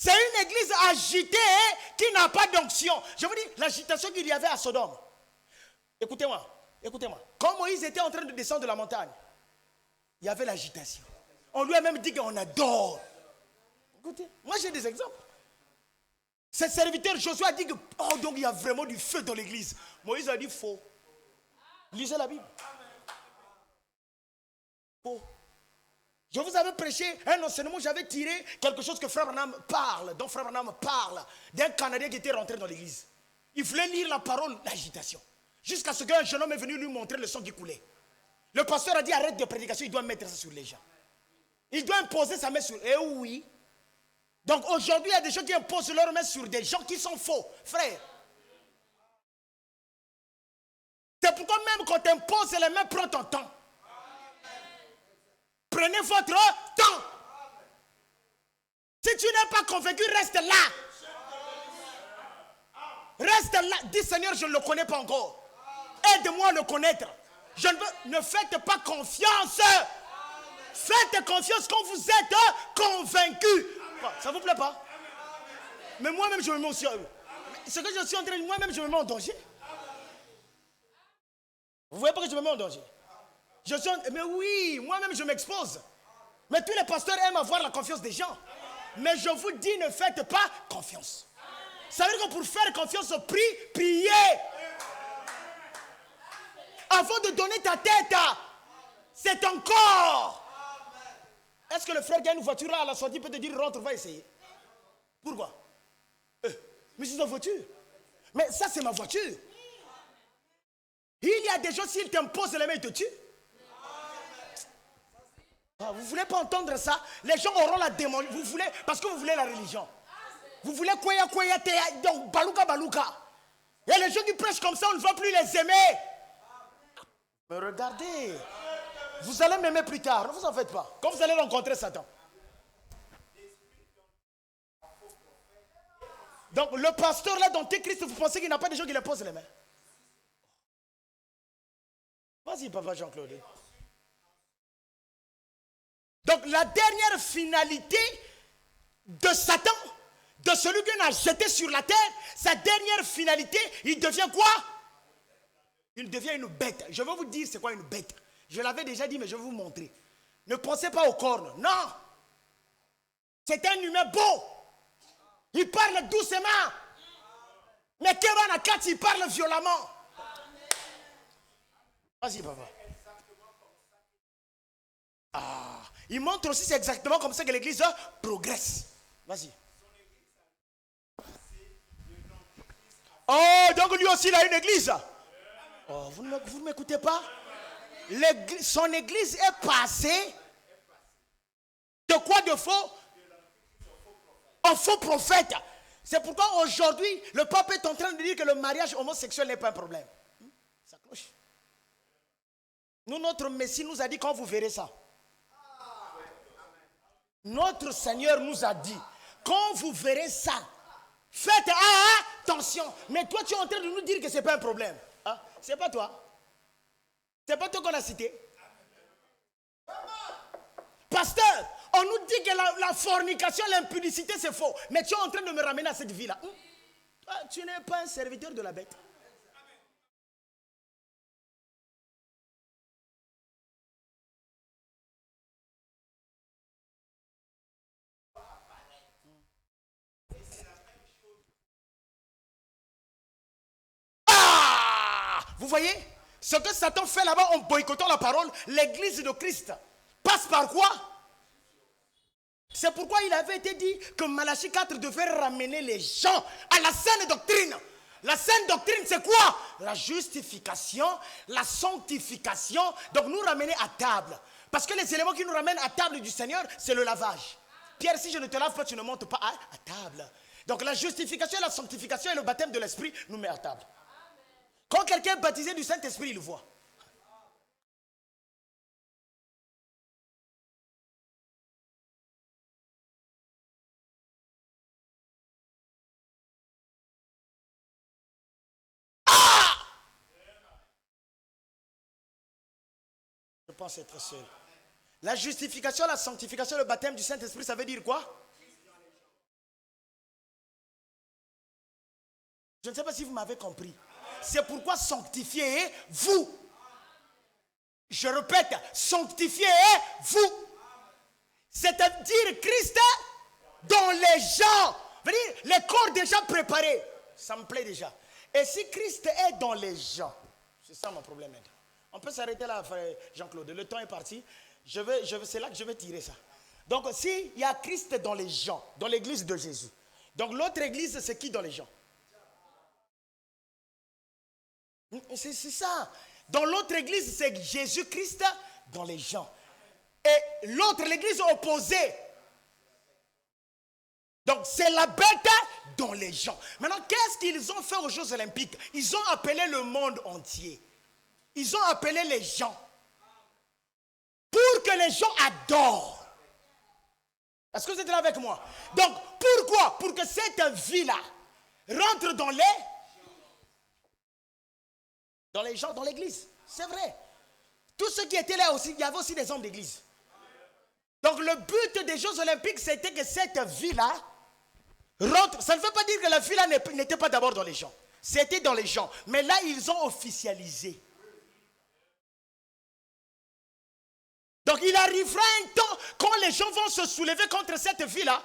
C'est une église agitée qui n'a pas d'onction. Je vous dis, l'agitation qu'il y avait à Sodome. Écoutez-moi. Quand Moïse était en train de descendre de la montagne, il y avait l'agitation. On lui a même dit qu'on adore. Écoutez, moi j'ai des exemples. Ce serviteur Josué a dit que, oh, donc il y a vraiment du feu dans l'église. Moïse a dit faux. Lisez la Bible. Faux. Je vous avais prêché un enseignement, j'avais tiré quelque chose que Frère Branham parle, dont Frère Branham parle, d'un Canadien qui était rentré dans l'église. Il voulait lire la parole, l'agitation. Jusqu'à ce qu'un jeune homme est venu lui montrer le sang qui coulait. Le pasteur a dit arrête de prédication, il doit mettre ça sur les gens. Il doit imposer sa main sur eux. Eh oui. Donc aujourd'hui, il y a des gens qui imposent leur main sur des gens qui sont faux. Frère. C'est pourquoi même quand tu imposes les mains, prends ton temps. Prenez votre temps. Si tu n'es pas convaincu, reste là. Reste là. Dis Seigneur, je ne le connais pas encore. Aide-moi à le connaître. Ne faites pas confiance. Faites confiance quand vous êtes convaincu. Ça ne vous plaît pas? Mais moi-même, je me mets aussi. Ce que je suis en train de dire, moi-même, je me mets en danger. Vous voyez pas que je me mets en danger? Mais oui, moi-même, je m'expose. Mais tous les pasteurs aiment avoir la confiance des gens. Mais je vous dis, ne faites pas confiance. Ça veut dire que pour faire confiance, priez. Avant de donner ta tête, c'est ton corps. Est-ce que le frère qui a une voiture là à la sortie peut te dire rentre, va essayer? Pourquoi? Mais c'est ta voiture. Mais ça, c'est ma voiture. Il y a des gens, s'ils t'imposent les mains, ils te tuent. Vous ne voulez pas entendre ça? Les gens auront la démon. Vous voulez, parce que vous voulez la religion. Vous voulez quoi, donc balouka. Et les gens qui prêchent comme ça, on ne va plus les aimer. Mais regardez, vous allez m'aimer plus tard, ne vous en faites pas. Quand vous allez rencontrer Satan. Donc le pasteur là, dans Christ, vous pensez qu'il n'a pas de gens qui lui posent les mains? Vas-y, papa Jean-Claude. Donc la dernière finalité de Satan, de celui qu'on a jeté sur la terre, sa dernière finalité, il devient quoi? Il devient une bête. Je vais vous dire c'est quoi une bête. Je l'avais déjà dit, mais je vais vous montrer. Ne pensez pas aux cornes. Non. C'est un humain beau. Il parle doucement. Mais Kevin Akat, il parle violemment. Vas-y, papa. Il montre aussi c'est exactement comme ça que l'église progresse. Vas-y. Oh, donc lui aussi il a une église. Oh, vous ne m'écoutez pas? Son église est passée de quoi de faux? En faux prophète. C'est pourquoi aujourd'hui, le pape est en train de dire que le mariage homosexuel n'est pas un problème. Ça cloche. Nous, notre Messie nous a dit quand vous verrez ça. Notre Seigneur nous a dit, quand vous verrez ça, faites attention. Mais toi, tu es en train de nous dire que ce n'est pas un problème. Hein? Ce n'est pas toi. Ce n'est pas toi qu'on a cité. Pasteur, on nous dit que la fornication, l'impudicité, c'est faux. Mais tu es en train de me ramener à cette vie-là. Toi, tu n'es pas un serviteur de la bête. Vous voyez? Ce que Satan fait là-bas en boycottant la parole, l'église de Christ passe par quoi? C'est pourquoi il avait été dit que Malachie 4 devait ramener les gens à la saine doctrine. La saine doctrine, c'est quoi? La justification, la sanctification. Donc nous ramener à table. Parce que les éléments qui nous ramènent à table du Seigneur, c'est le lavage. Pierre, si je ne te lave pas, tu ne montes pas à table. Donc la justification, la sanctification et le baptême de l'Esprit nous met à table. Quand quelqu'un est baptisé du Saint-Esprit, il le voit. Je pense être seul. La justification, la sanctification, le baptême du Saint-Esprit, ça veut dire quoi? Je ne sais pas si vous m'avez compris. C'est pourquoi sanctifiez-vous. Je répète, sanctifiez-vous. C'est-à-dire Christ dans les gens. C'est-à-dire les corps déjà préparés. Ça me plaît déjà. Et si Christ est dans les gens, c'est ça mon problème. On peut s'arrêter là, frère Jean-Claude. Le temps est parti. C'est là que je vais tirer ça. Donc, s'il y a Christ dans les gens, dans l'église de Jésus, donc l'autre église, c'est qui dans les gens? C'est ça. Dans l'autre église, c'est Jésus-Christ dans les gens. Et l'autre, l'église opposée. Donc, c'est la bête dans les gens. Maintenant, qu'est-ce qu'ils ont fait aux Jeux Olympiques? Ils ont appelé le monde entier. Ils ont appelé les gens. Pour que les gens adorent. Est-ce que vous êtes là avec moi? Donc, pourquoi? Pour que cette vie-là rentre dans les gens, dans l'église. C'est vrai. Tous ceux qui étaient là aussi, il y avait aussi des hommes d'église. Donc, le but des Jeux Olympiques, c'était que cette vie-là rentre. Ça ne veut pas dire que la vie-là n'était pas d'abord dans les gens. C'était dans les gens. Mais là, ils ont officialisé. Donc il arrivera un temps quand les gens vont se soulever contre cette vie-là,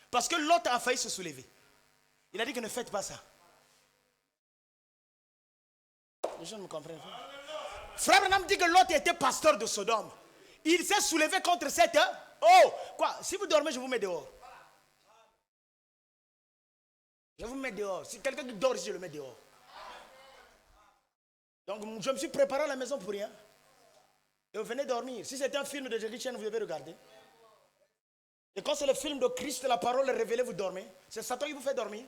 parce que l'autre a failli se soulever. Il a dit que ne faites pas ça. Les gens ne me comprennent pas. Frère Branham dit que l'autre était pasteur de Sodome. Il s'est soulevé contre cette... Oh, quoi? Si vous dormez, je vous mets dehors. Je vous mets dehors. Si quelqu'un qui dort ici, je le mets dehors. Donc je me suis préparé à la maison pour rien. Et vous venez dormir. Si c'était un film de Jackie Chan, vous devez regarder. Et quand c'est le film de Christ, la parole est révélée, vous dormez. C'est Satan qui vous fait dormir.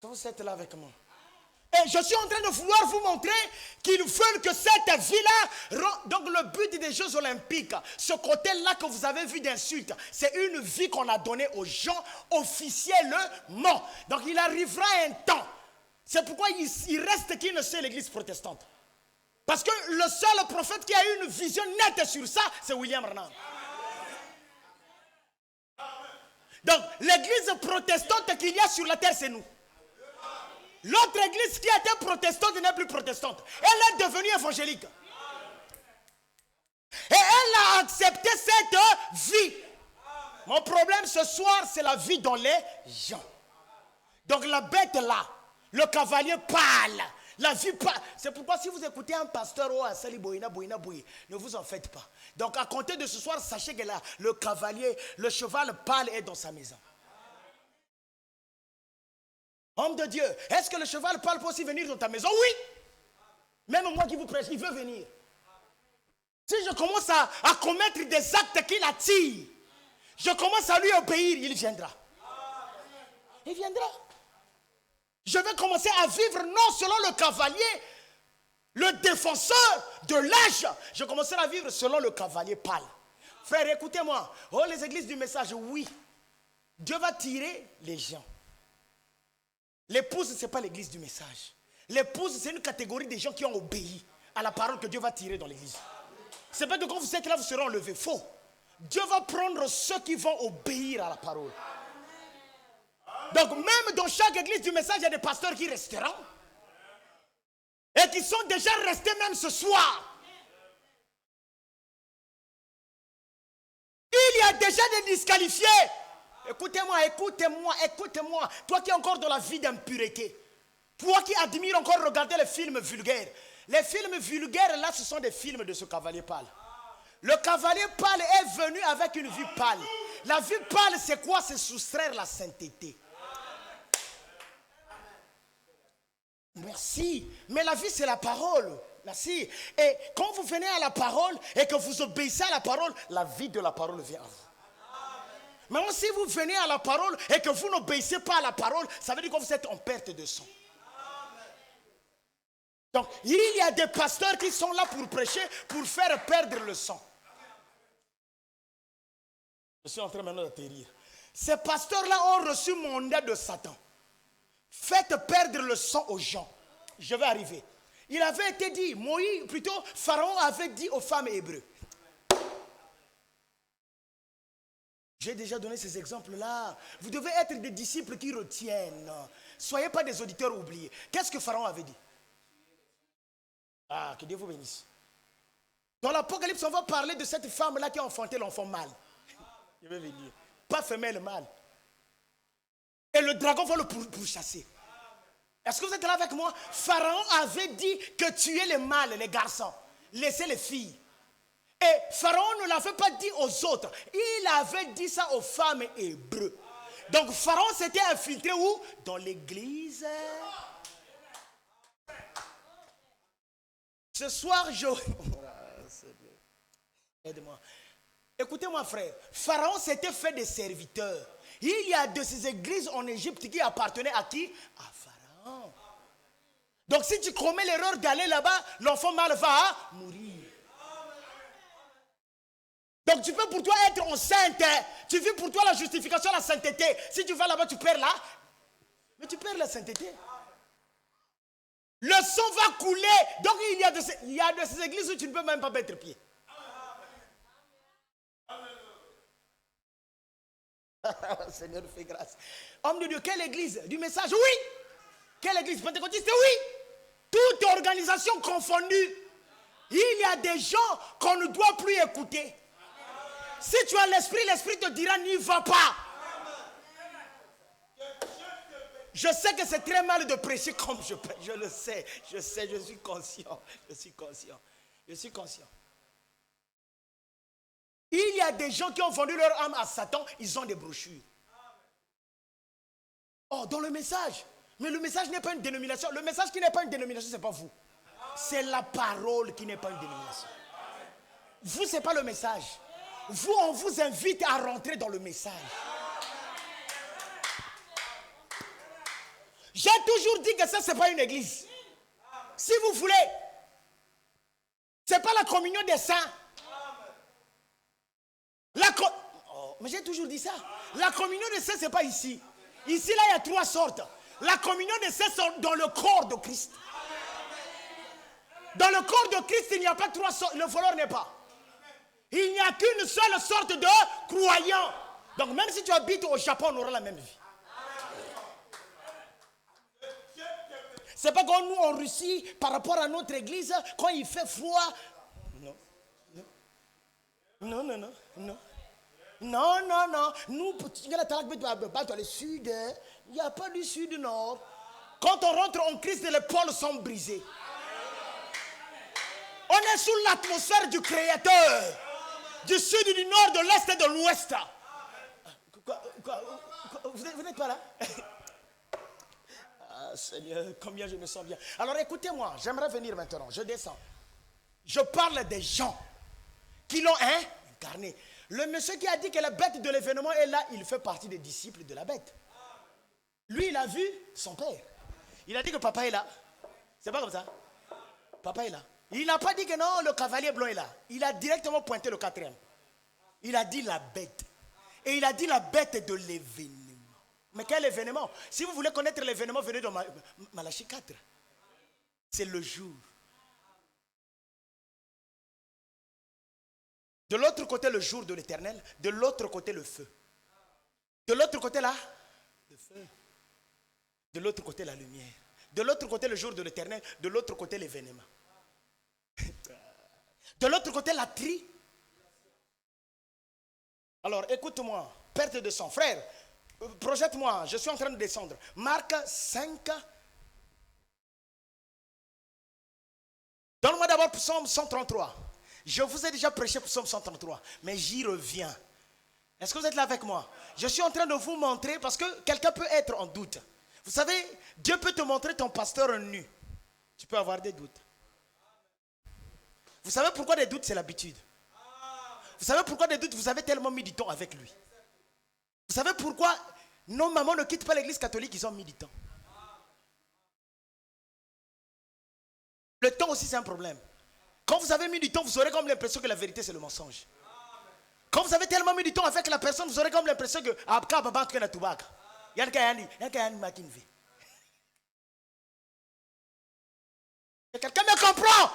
Vous êtes là avec moi. Et je suis en train de vouloir vous montrer qu'ils veulent que cette vie-là... Donc le but des Jeux Olympiques, ce côté-là que vous avez vu d'insulte, c'est une vie qu'on a donnée aux gens officiellement. Donc il arrivera un temps. C'est pourquoi il reste qu'une seule église protestante. Parce que le seul prophète qui a eu une vision nette sur ça, c'est William Branham. Donc, l'église protestante qu'il y a sur la terre, c'est nous. L'autre église qui était protestante n'est plus protestante. Elle est devenue évangélique. Et elle a accepté cette vie. Mon problème ce soir, c'est la vie dans les gens. Donc, la bête là, le cavalier parle. La vie parle. C'est pourquoi si vous écoutez un pasteur, oh, Sali Boïna, Boïna, Boïna, ne vous en faites pas. Donc à compter de ce soir, sachez que là, le cavalier, le cheval parle est dans sa maison. Homme de Dieu, est-ce que le cheval parle pour aussi venir dans ta maison? Oui. Même moi qui vous prêche, il veut venir. Si je commence à commettre des actes qui l'attirent, je commence à lui obéir, il viendra. Il viendra. Je vais commencer à vivre non selon le cavalier, le défenseur de l'âge. Je commencerai à vivre selon le cavalier pâle. Frère, écoutez-moi. Oh, les églises du message, oui. Dieu va tirer les gens. L'épouse, ce n'est pas l'église du message. L'épouse, c'est une catégorie des gens qui ont obéi à la parole que Dieu va tirer dans l'église. C'est pas que quand vous êtes là, vous serez enlevés. Faux. Dieu va prendre ceux qui vont obéir à la parole. Donc même dans chaque église du message, il y a des pasteurs qui resteront. Et qui sont déjà restés même ce soir. Il y a déjà des disqualifiés. Écoutez-moi, écoutez-moi, écoutez-moi. Toi qui es encore dans la vie d'impureté. Toi qui admires encore regarder les films vulgaires. Les films vulgaires là, ce sont des films de ce cavalier pâle. Le cavalier pâle est venu avec une vie pâle. La vie pâle, c'est quoi? C'est soustraire la sainteté. Merci. Mais la vie, c'est la parole. Merci. Et quand vous venez à la parole et que vous obéissez à la parole, la vie de la parole vient à vous. Maintenant, si vous venez à la parole et que vous n'obéissez pas à la parole, ça veut dire que vous êtes en perte de sang. Donc, il y a des pasteurs qui sont là pour prêcher, pour faire perdre le sang. Je suis en train maintenant d'atterrir. Ces pasteurs-là ont reçu mandat de Satan. Faites perdre le sang aux gens. Je vais arriver. Il avait été dit, Moïse, plutôt, Pharaon avait dit aux femmes hébreues. J'ai déjà donné ces exemples-là. Vous devez être des disciples qui retiennent. Soyez pas des auditeurs oubliés. Qu'est-ce que Pharaon avait dit? Ah, que Dieu vous bénisse. Dans l'Apocalypse, on va parler de cette femme-là qui a enfanté l'enfant mâle. Je vais venir. Pas femelle, mâle. Et le dragon va le pourchasser. Est-ce que vous êtes là avec moi? Pharaon avait dit que tuer les mâles, les garçons, laisser les filles. Et Pharaon ne l'avait pas dit aux autres. Il avait dit ça aux femmes hébreux. Donc Pharaon s'était infiltré où? Dans l'église. Ce soir, aide-moi. Écoutez-moi, frère. Pharaon s'était fait des serviteurs. Il y a de ces églises en Égypte qui appartenaient à qui? À Pharaon. Donc si tu commets l'erreur d'aller là-bas, l'enfant mâle va mourir. Donc tu peux pour toi être enceinte. Tu vis pour toi la justification, la sainteté. Si tu vas là-bas, tu perds là. Mais tu perds la sainteté. Le sang va couler. Donc il y a de ces églises où tu ne peux même pas mettre pied. Seigneur, fais grâce. Homme de Dieu, quelle église? Du message? Oui. Quelle église? Pentecôtiste? Oui. Toute organisation confondue. Il y a des gens qu'on ne doit plus écouter. Si tu as l'esprit, l'esprit te dira n'y va pas. Je sais que c'est très mal de prêcher comme je prêche. Je le sais, je suis conscient. Je suis conscient. Il y a des gens qui ont vendu leur âme à Satan, ils ont des brochures. Oh, dans le message. Mais le message n'est pas une dénomination. Le message qui n'est pas une dénomination, ce n'est pas vous. C'est la parole qui n'est pas une dénomination. Vous, ce n'est pas le message. Vous, on vous invite à rentrer dans le message. J'ai toujours dit que ça, ce n'est pas une église. Si vous voulez, ce n'est pas la communion des saints. Mais j'ai toujours dit ça. La communion des saints, ce n'est pas ici. Ici, là, il y a 3 sortes. La communion des saints, c'est dans le corps de Christ. Dans le corps de Christ, il n'y a pas 3 sortes. Le voleur n'est pas. Il n'y a qu'une seule sorte de croyant. Donc, même si tu habites au Japon, on aura la même vie. C'est pas comme nous en Russie, par rapport à notre église, quand il fait froid. Non. Nous, dans le sud, il n'y a pas du sud-nord. Quand on rentre en Christ, les pôles sont brisés. On est sous l'atmosphère du Créateur. Du sud, du nord, de l'est et de l'ouest. Vous n'êtes pas là? Ah, Seigneur, combien je me sens bien. Alors écoutez-moi, j'aimerais venir maintenant. Je descends. Je parle des gens qui l'ont incarné. Le monsieur qui a dit que la bête de l'événement est là, il fait partie des disciples de la bête. Lui, il a vu son père. Il a dit que papa est là. C'est pas comme ça. Papa est là. Il n'a pas dit que non, le cavalier blanc est là. Il a directement pointé le 4e. Il a dit la bête. Et il a dit la bête de l'événement. Mais quel événement? Si vous voulez connaître l'événement, venez dans Malachie 4. C'est le jour. De l'autre côté, le jour de l'Éternel. De l'autre côté, le feu. De l'autre côté, là, le feu. De l'autre côté, la lumière. De l'autre côté, le jour de l'Éternel. De l'autre côté, l'événement. De l'autre côté, la tri. Alors, écoute-moi. Perte de sang. Frère, projette-moi. Je suis en train de descendre. Marc 5. Donne-moi d'abord Psaume 133. Je vous ai déjà prêché Psaume 133, mais j'y reviens. Est-ce que vous êtes là avec moi? Je suis en train de vous montrer, parce que quelqu'un peut être en doute. Vous savez, Dieu peut te montrer ton pasteur nu. Tu peux avoir des doutes. Vous savez pourquoi des doutes? C'est l'habitude. Vous savez pourquoi des doutes? Vous avez tellement mis du temps avec lui. Vous savez pourquoi nos mamans ne quittent pas l'église catholique? Ils ont mis du temps. Le temps aussi, c'est un problème. Quand vous avez mis du temps, vous aurez comme l'impression que la vérité, c'est le mensonge. Quand vous avez tellement mis du temps avec la personne, vous aurez comme l'impression que quelqu'un me comprend?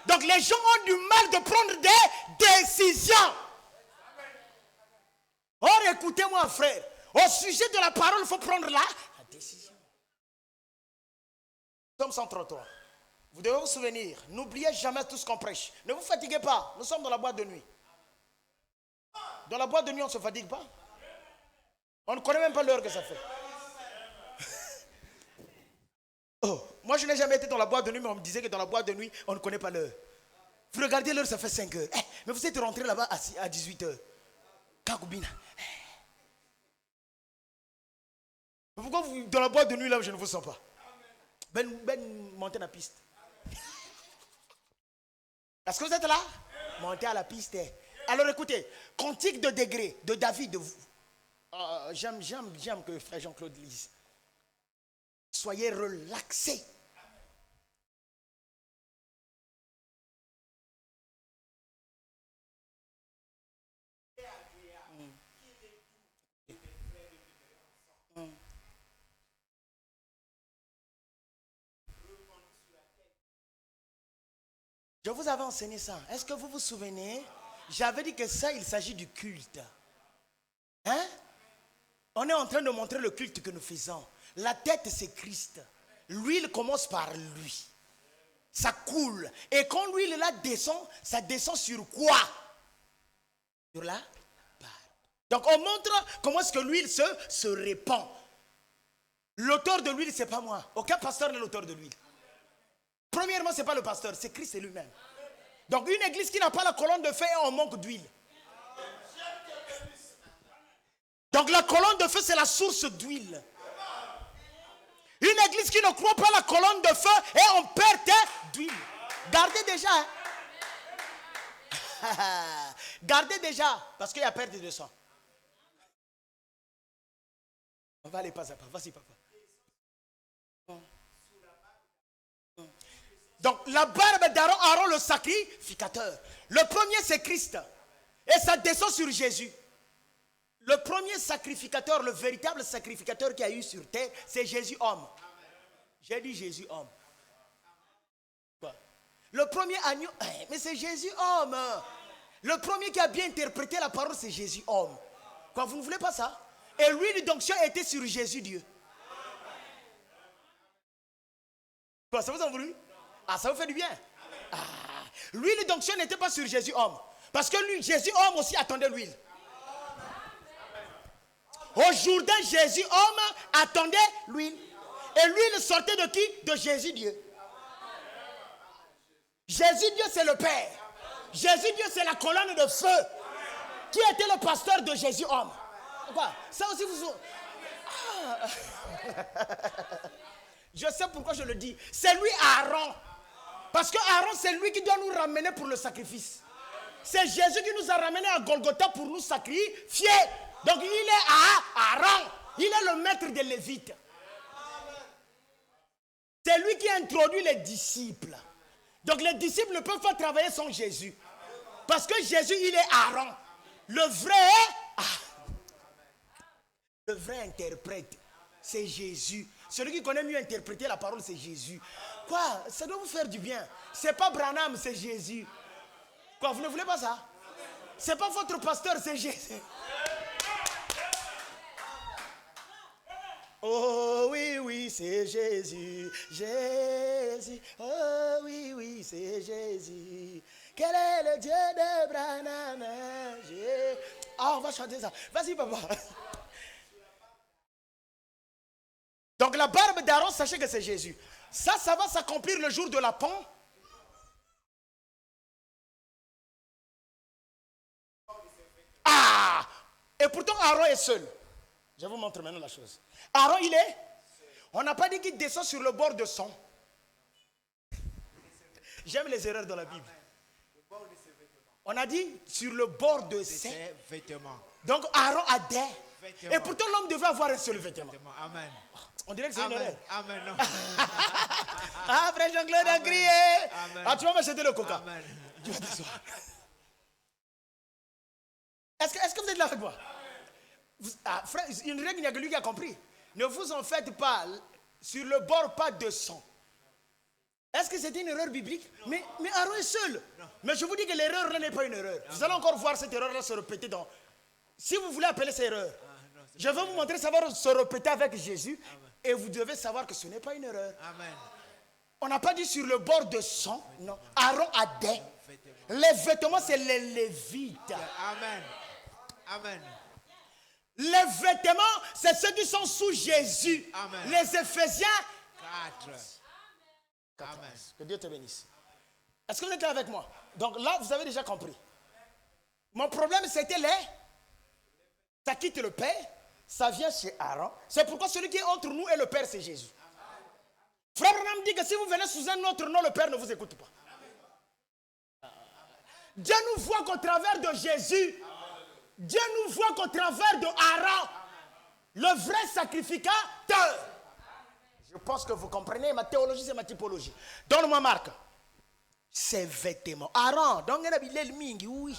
Donc les gens ont du mal de prendre des décisions. Or Écoutez-moi, frère. Au sujet de la parole, il faut prendre la décision. Somme 133. Vous devez vous souvenir. N'oubliez jamais tout ce qu'on prêche. Ne vous fatiguez pas. Nous sommes dans la boîte de nuit. Dans la boîte de nuit, on ne se fatigue pas. On ne connaît même pas l'heure que ça fait. Oh, moi, je n'ai jamais été dans la boîte de nuit, mais on me disait que dans la boîte de nuit, on ne connaît pas l'heure. Vous regardez l'heure, ça fait 5 heures. Mais vous êtes rentré là-bas à 18 heures. Kakoubina. Pourquoi vous, dans la boîte de nuit, là, je ne vous sens pas? Montez la piste. Est-ce que vous êtes là? Montez à la piste. Alors écoutez, cantique de degré de David. J'aime que frère Jean-Claude lise. Soyez relaxés. Je vous avais enseigné ça. Est-ce que vous vous souvenez? J'avais dit que ça, il s'agit du culte. Hein? On est en train de montrer le culte que nous faisons. La tête, c'est Christ. L'huile commence par lui. Ça coule. Et quand l'huile là descend, ça descend sur quoi? Sur la barbe. Donc on montre comment est-ce que l'huile se répand. L'auteur de l'huile, ce n'est pas moi. Aucun pasteur n'est l'auteur de l'huile. Premièrement, ce n'est pas le pasteur, c'est Christ lui-même. Donc une église qui n'a pas la colonne de feu est en manque d'huile. Donc la colonne de feu, c'est la source d'huile. Une église qui ne croit pas la colonne de feu est en perte d'huile. Gardez déjà. Hein? Gardez déjà, parce qu'il y a perte de sang. On va aller pas à pas. Vas-y, papa. Donc la barbe d'Aaron, Aaron le sacrificateur. Le premier c'est Christ. Et ça descend sur Jésus. Le premier sacrificateur, le véritable sacrificateur qu'il y a eu sur terre, c'est Jésus homme. J'ai dit Jésus homme. Quoi? Le premier agneau, mais c'est Jésus homme. Le premier qui a bien interprété la parole, c'est Jésus homme. Quoi, vous ne voulez pas ça? Et l'huile d'onction était sur Jésus Dieu. Quoi, ça vous a voulu? Ah, ça vous fait du bien. Ah, l'huile d'onction n'était pas sur Jésus homme. Parce que lui, Jésus homme aussi attendait l'huile. Au Jourdain, Jésus homme attendait l'huile. Et l'huile sortait de qui? De Jésus Dieu. Jésus Dieu, c'est le Père. Jésus Dieu, c'est la colonne de feu. Qui était le pasteur de Jésus homme? Quoi? Ça aussi vous... Ah. Je sais pourquoi je le dis. C'est lui Aaron. Parce que Aaron, c'est lui qui doit nous ramener pour le sacrifice. C'est Jésus qui nous a ramenés à Golgotha pour nous sacrifier. Donc il est à Aaron. Il est le maître des Lévites. C'est lui qui a introduit les disciples. Donc les disciples ne peuvent pas travailler sans Jésus. Parce que Jésus, il est Aaron. Le vrai interprète, c'est Jésus. Celui qui connaît mieux interpréter la parole, c'est Jésus. Quoi? Ça doit vous faire du bien. C'est pas Branham, c'est Jésus. Quoi? Vous ne voulez pas ça? C'est pas votre pasteur, c'est Jésus. Oh oui, oui, c'est Jésus. Jésus. Oh oui, oui, c'est Jésus. Quel est le Dieu de Branham? Ah, on va chanter ça. Vas-y, papa. Donc la barbe d'Aaron, sachez que c'est Jésus. Ça va s'accomplir le jour de la Pâque. Ah! Et pourtant Aaron est seul. Je vous montre maintenant la chose. Aaron, il est. On n'a pas dit qu'il descend sur le bord de son. J'aime les erreurs dans la Bible. On a dit sur le bord de ses vêtements. Donc Aaron a des vêtements. Et pourtant l'homme devait avoir un seul vêtement. Amen. On dirait que c'est une erreur. Amen. Non. Ah, frère Jean-Claude a crié. Ah, tu vas m'acheter le coca. Amen. Tu vas t'asseoir. Est-ce que vous êtes là avec moi? Frère, une règle, il n'y a que lui qui a compris. Ne vous en faites pas. Sur le bord, pas de sang. Est-ce que c'était une erreur biblique? Mais Aaron est seul. Non. Mais je vous dis que l'erreur là n'est pas une erreur. Vous allez encore voir cette erreur là se répéter dans... Si vous voulez appeler cette erreur, Je vais vous montrer, ça va se répéter avec Jésus. Et vous devez savoir que ce n'est pas une erreur. Amen. On n'a pas dit sur le bord de sang. Non. Aaron a des. Les vêtements, c'est les Lévites. Amen. Amen. Les vêtements, c'est ceux qui sont sous Jésus. Amen. Les Éphésiens. 4. Amen. Que Dieu te bénisse. Est-ce que vous êtes là avec moi? Donc là, vous avez déjà compris. Mon problème, c'était ça quitte le Père, ça vient chez Aaron. C'est pourquoi celui qui est entre nous et le Père, c'est Jésus. Frère Branham dit que si vous venez sous un autre nom, le Père ne vous écoute pas. Dieu nous voit qu'au travers de Jésus. Dieu nous voit qu'au travers de Aaron, le vrai sacrificateur. Je pense que vous comprenez, ma théologie, c'est ma typologie. Donne-moi Marc. Ses vêtements. Aaron, donc il a mingi, oui.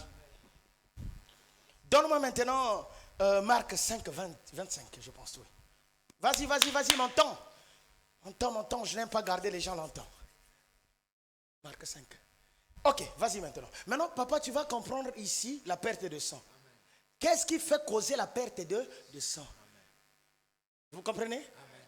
Donne-moi maintenant Marc 5, 25, je pense, oui. Vas-y, mon temps, je n'aime pas garder les gens longtemps. Marc 5. Ok, vas-y maintenant. Maintenant, papa, tu vas comprendre ici la perte de sang. Qu'est-ce qui fait causer la perte de sang? Vous comprenez? Amen.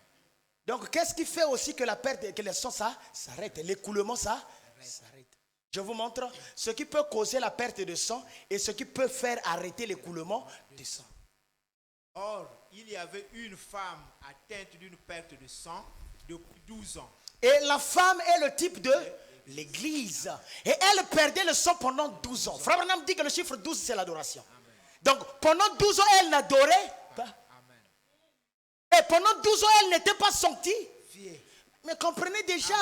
Donc, qu'est-ce qui fait aussi que la perte, que le sang, ça s'arrête? L'écoulement, ça s'arrête. Je vous montre ce qui peut causer la perte de sang et ce qui peut faire arrêter l'écoulement du sang. Or, il y avait une femme atteinte d'une perte de sang depuis 12 ans. Et la femme est le type de l'église. Et elle perdait le sang pendant 12 ans. Frère Branham dit que le chiffre 12, c'est l'adoration. Donc, pendant 12 ans, elle n'adorait pas. Amen. Et pendant 12 ans, elle n'était pas sortie. Mais comprenez déjà,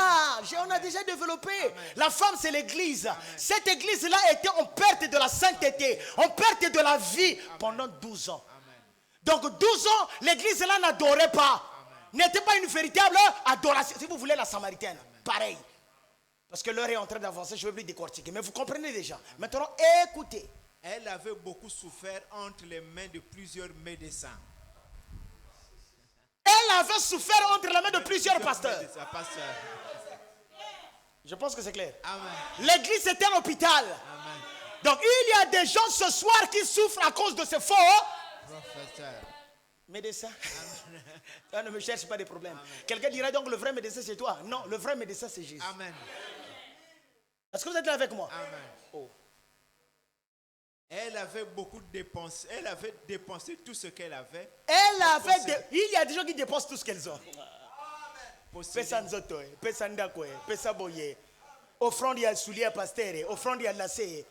on a déjà développé. Amen. La femme, c'est l'église. Amen. Cette église-là était en perte de la sainteté, en perte de la vie. Amen. Pendant 12 ans. Amen. Donc, 12 ans, l'église-là n'adorait pas. N'était pas une véritable adoration. Si vous voulez, la samaritaine, amen. Pareil. Parce que l'heure est en train d'avancer, je ne vais plus décortiquer. Mais vous comprenez déjà. Amen. Maintenant, écoutez. Elle avait beaucoup souffert entre les mains de plusieurs médecins. Elle avait souffert entre les mains de plusieurs pasteurs. Je pense que c'est clair. L'église était un hôpital. Amen. Donc il y a des gens ce soir qui souffrent à cause de ce faux professeur. Médecin. Ne me cherche pas des problèmes. Quelqu'un dirait donc le vrai médecin c'est toi. Non, le vrai médecin c'est Jésus. Amen. Est-ce que vous êtes là avec moi? Amen. Oh. Elle avait beaucoup dépensé. Elle avait dépensé tout ce qu'elle avait. Il y a des gens qui dépensent tout ce qu'elles ont. Pesa nzoto, pesa ndako, pesa boye. Offrande ya soulier pasteur, offrande ya lacé.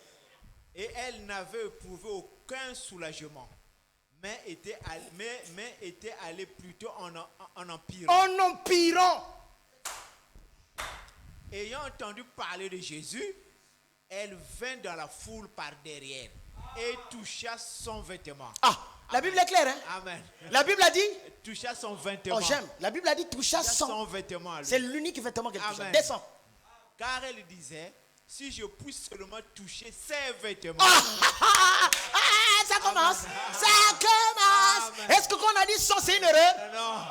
Et elle n'avait éprouvé aucun soulagement, mais était allée plutôt en empirant. En empirant. Ayant entendu parler de Jésus, elle vint dans la foule par derrière et toucha son vêtement. Ah, la Bible est claire, hein? Amen. La Bible a dit? Toucha son vêtement. Oh, j'aime. La Bible a dit toucha son vêtement. C'est l'unique vêtement qu'elle toucha. Descends. Car elle disait, si je puisse seulement toucher ses vêtements. Ça commence. Amen. Ça commence. Amen. Est-ce que qu'on a dit ça, c'est une erreur? Non.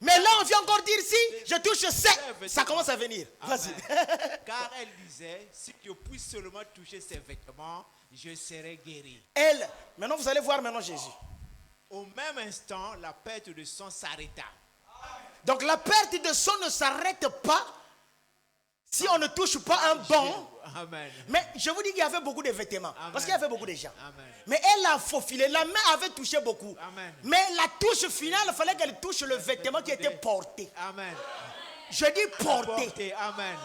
Mais là, on vient encore dire si je touche ses. Ça commence à venir. Vas-y. Car elle disait, si je puisse seulement toucher ses vêtements, je serai guéri. Elle, maintenant vous allez voir maintenant Jésus. Au même instant, la perte de sang s'arrêta. Donc la perte de sang ne s'arrête pas si on ne touche pas un bon. Amen. Mais je vous dis qu'il y avait beaucoup de vêtements. Amen. Parce qu'il y avait beaucoup de gens. Amen. Mais elle a faufilé. La main avait touché beaucoup. Amen. Mais la touche finale, il fallait qu'elle touche le vêtement qui était porté. Amen. Je dis porté. Amen.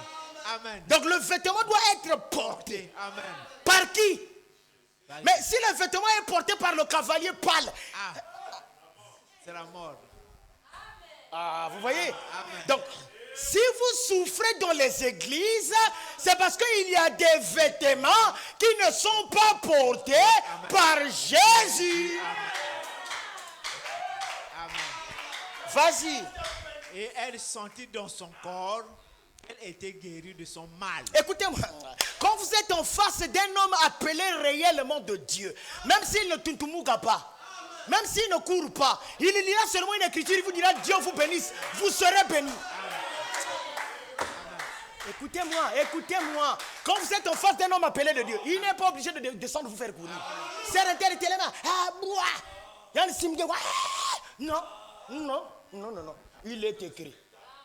Amen. Donc le vêtement doit être porté. Amen. Par qui? Mais si le vêtement est porté par le cavalier pâle, c'est la mort. Ah, vous voyez? Amen. Donc, si vous souffrez dans les églises, c'est parce qu'il y a des vêtements qui ne sont pas portés par Jésus. Amen. Vas-y. Et elle sentit dans son corps qu'elle était guérie de son mal. Écoutez-moi, quand vous êtes en face d'un homme appelé réellement de Dieu, même s'il ne tuntumuga pas, même s'il ne court pas, il lira seulement une écriture, il vous dira Dieu vous bénisse, vous serez bénis. Écoutez-moi. Quand vous êtes en face d'un homme appelé de Dieu, il n'est pas obligé de descendre vous faire courir. C'est un tel là. Non, non, non, non, non. Il est écrit.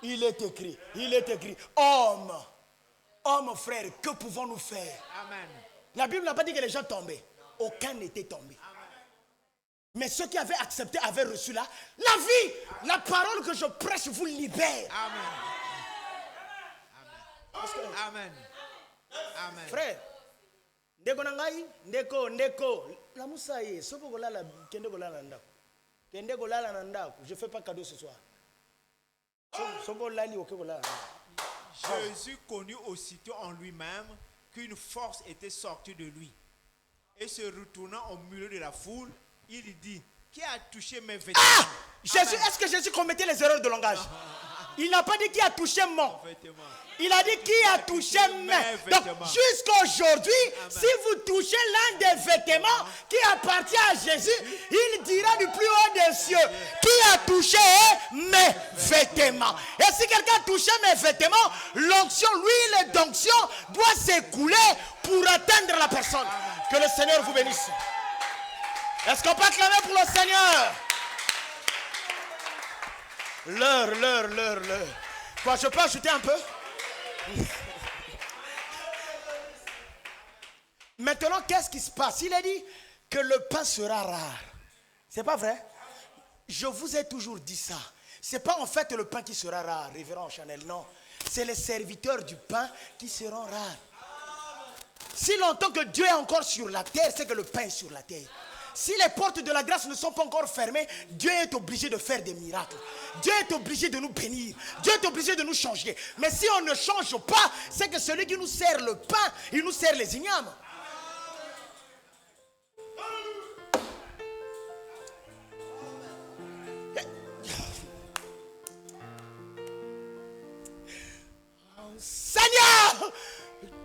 Il est écrit. Il est écrit. Homme. Homme, frère, que pouvons-nous faire? Amen. La Bible n'a pas dit que les gens tombaient. Aucun n'était tombé. Mais ceux qui avaient accepté avaient reçu la vie. La parole que je prêche vous libère. Amen. Amen. Amen. Frère, ndeko nangai, ndeko. La moussaïe, soko kolala, kende kolala ndako. Kende kolala ndako. Je fais pas cadeau ce soir. Soko lali oke kolala. Jésus connut aussitôt en lui-même qu'une force était sortie de lui. Et se retournant au milieu de la foule, il dit: qui a touché mes vêtements? Jésus, est-ce que Jésus commettait les erreurs de langage? Il n'a pas dit qui a touché mon. Il a dit qui a touché mes. Donc jusqu'à aujourd'hui, si vous touchez l'un des vêtements qui appartient à Jésus, il dira du plus haut des cieux: qui a touché mes vêtements? Et si quelqu'un a touché mes vêtements, l'onction, l'huile d'onction doit s'écouler pour atteindre la personne. Que le Seigneur vous bénisse. Est-ce qu'on peut acclamer pour le Seigneur? L'heure. Quoi, je peux ajouter un peu? Maintenant, qu'est-ce qui se passe? Il a dit que le pain sera rare. C'est pas vrai? Je vous ai toujours dit ça. C'est pas en fait le pain qui sera rare, révérend Chanel, non. C'est les serviteurs du pain qui seront rares. Si longtemps que Dieu est encore sur la terre, c'est que le pain est sur la terre. Si les portes de la grâce ne sont pas encore fermées, Dieu est obligé de faire des miracles. Dieu est obligé de nous bénir. Dieu est obligé de nous changer. Mais si on ne change pas, c'est que celui qui nous sert le pain, il nous sert les ignames. Seigneur!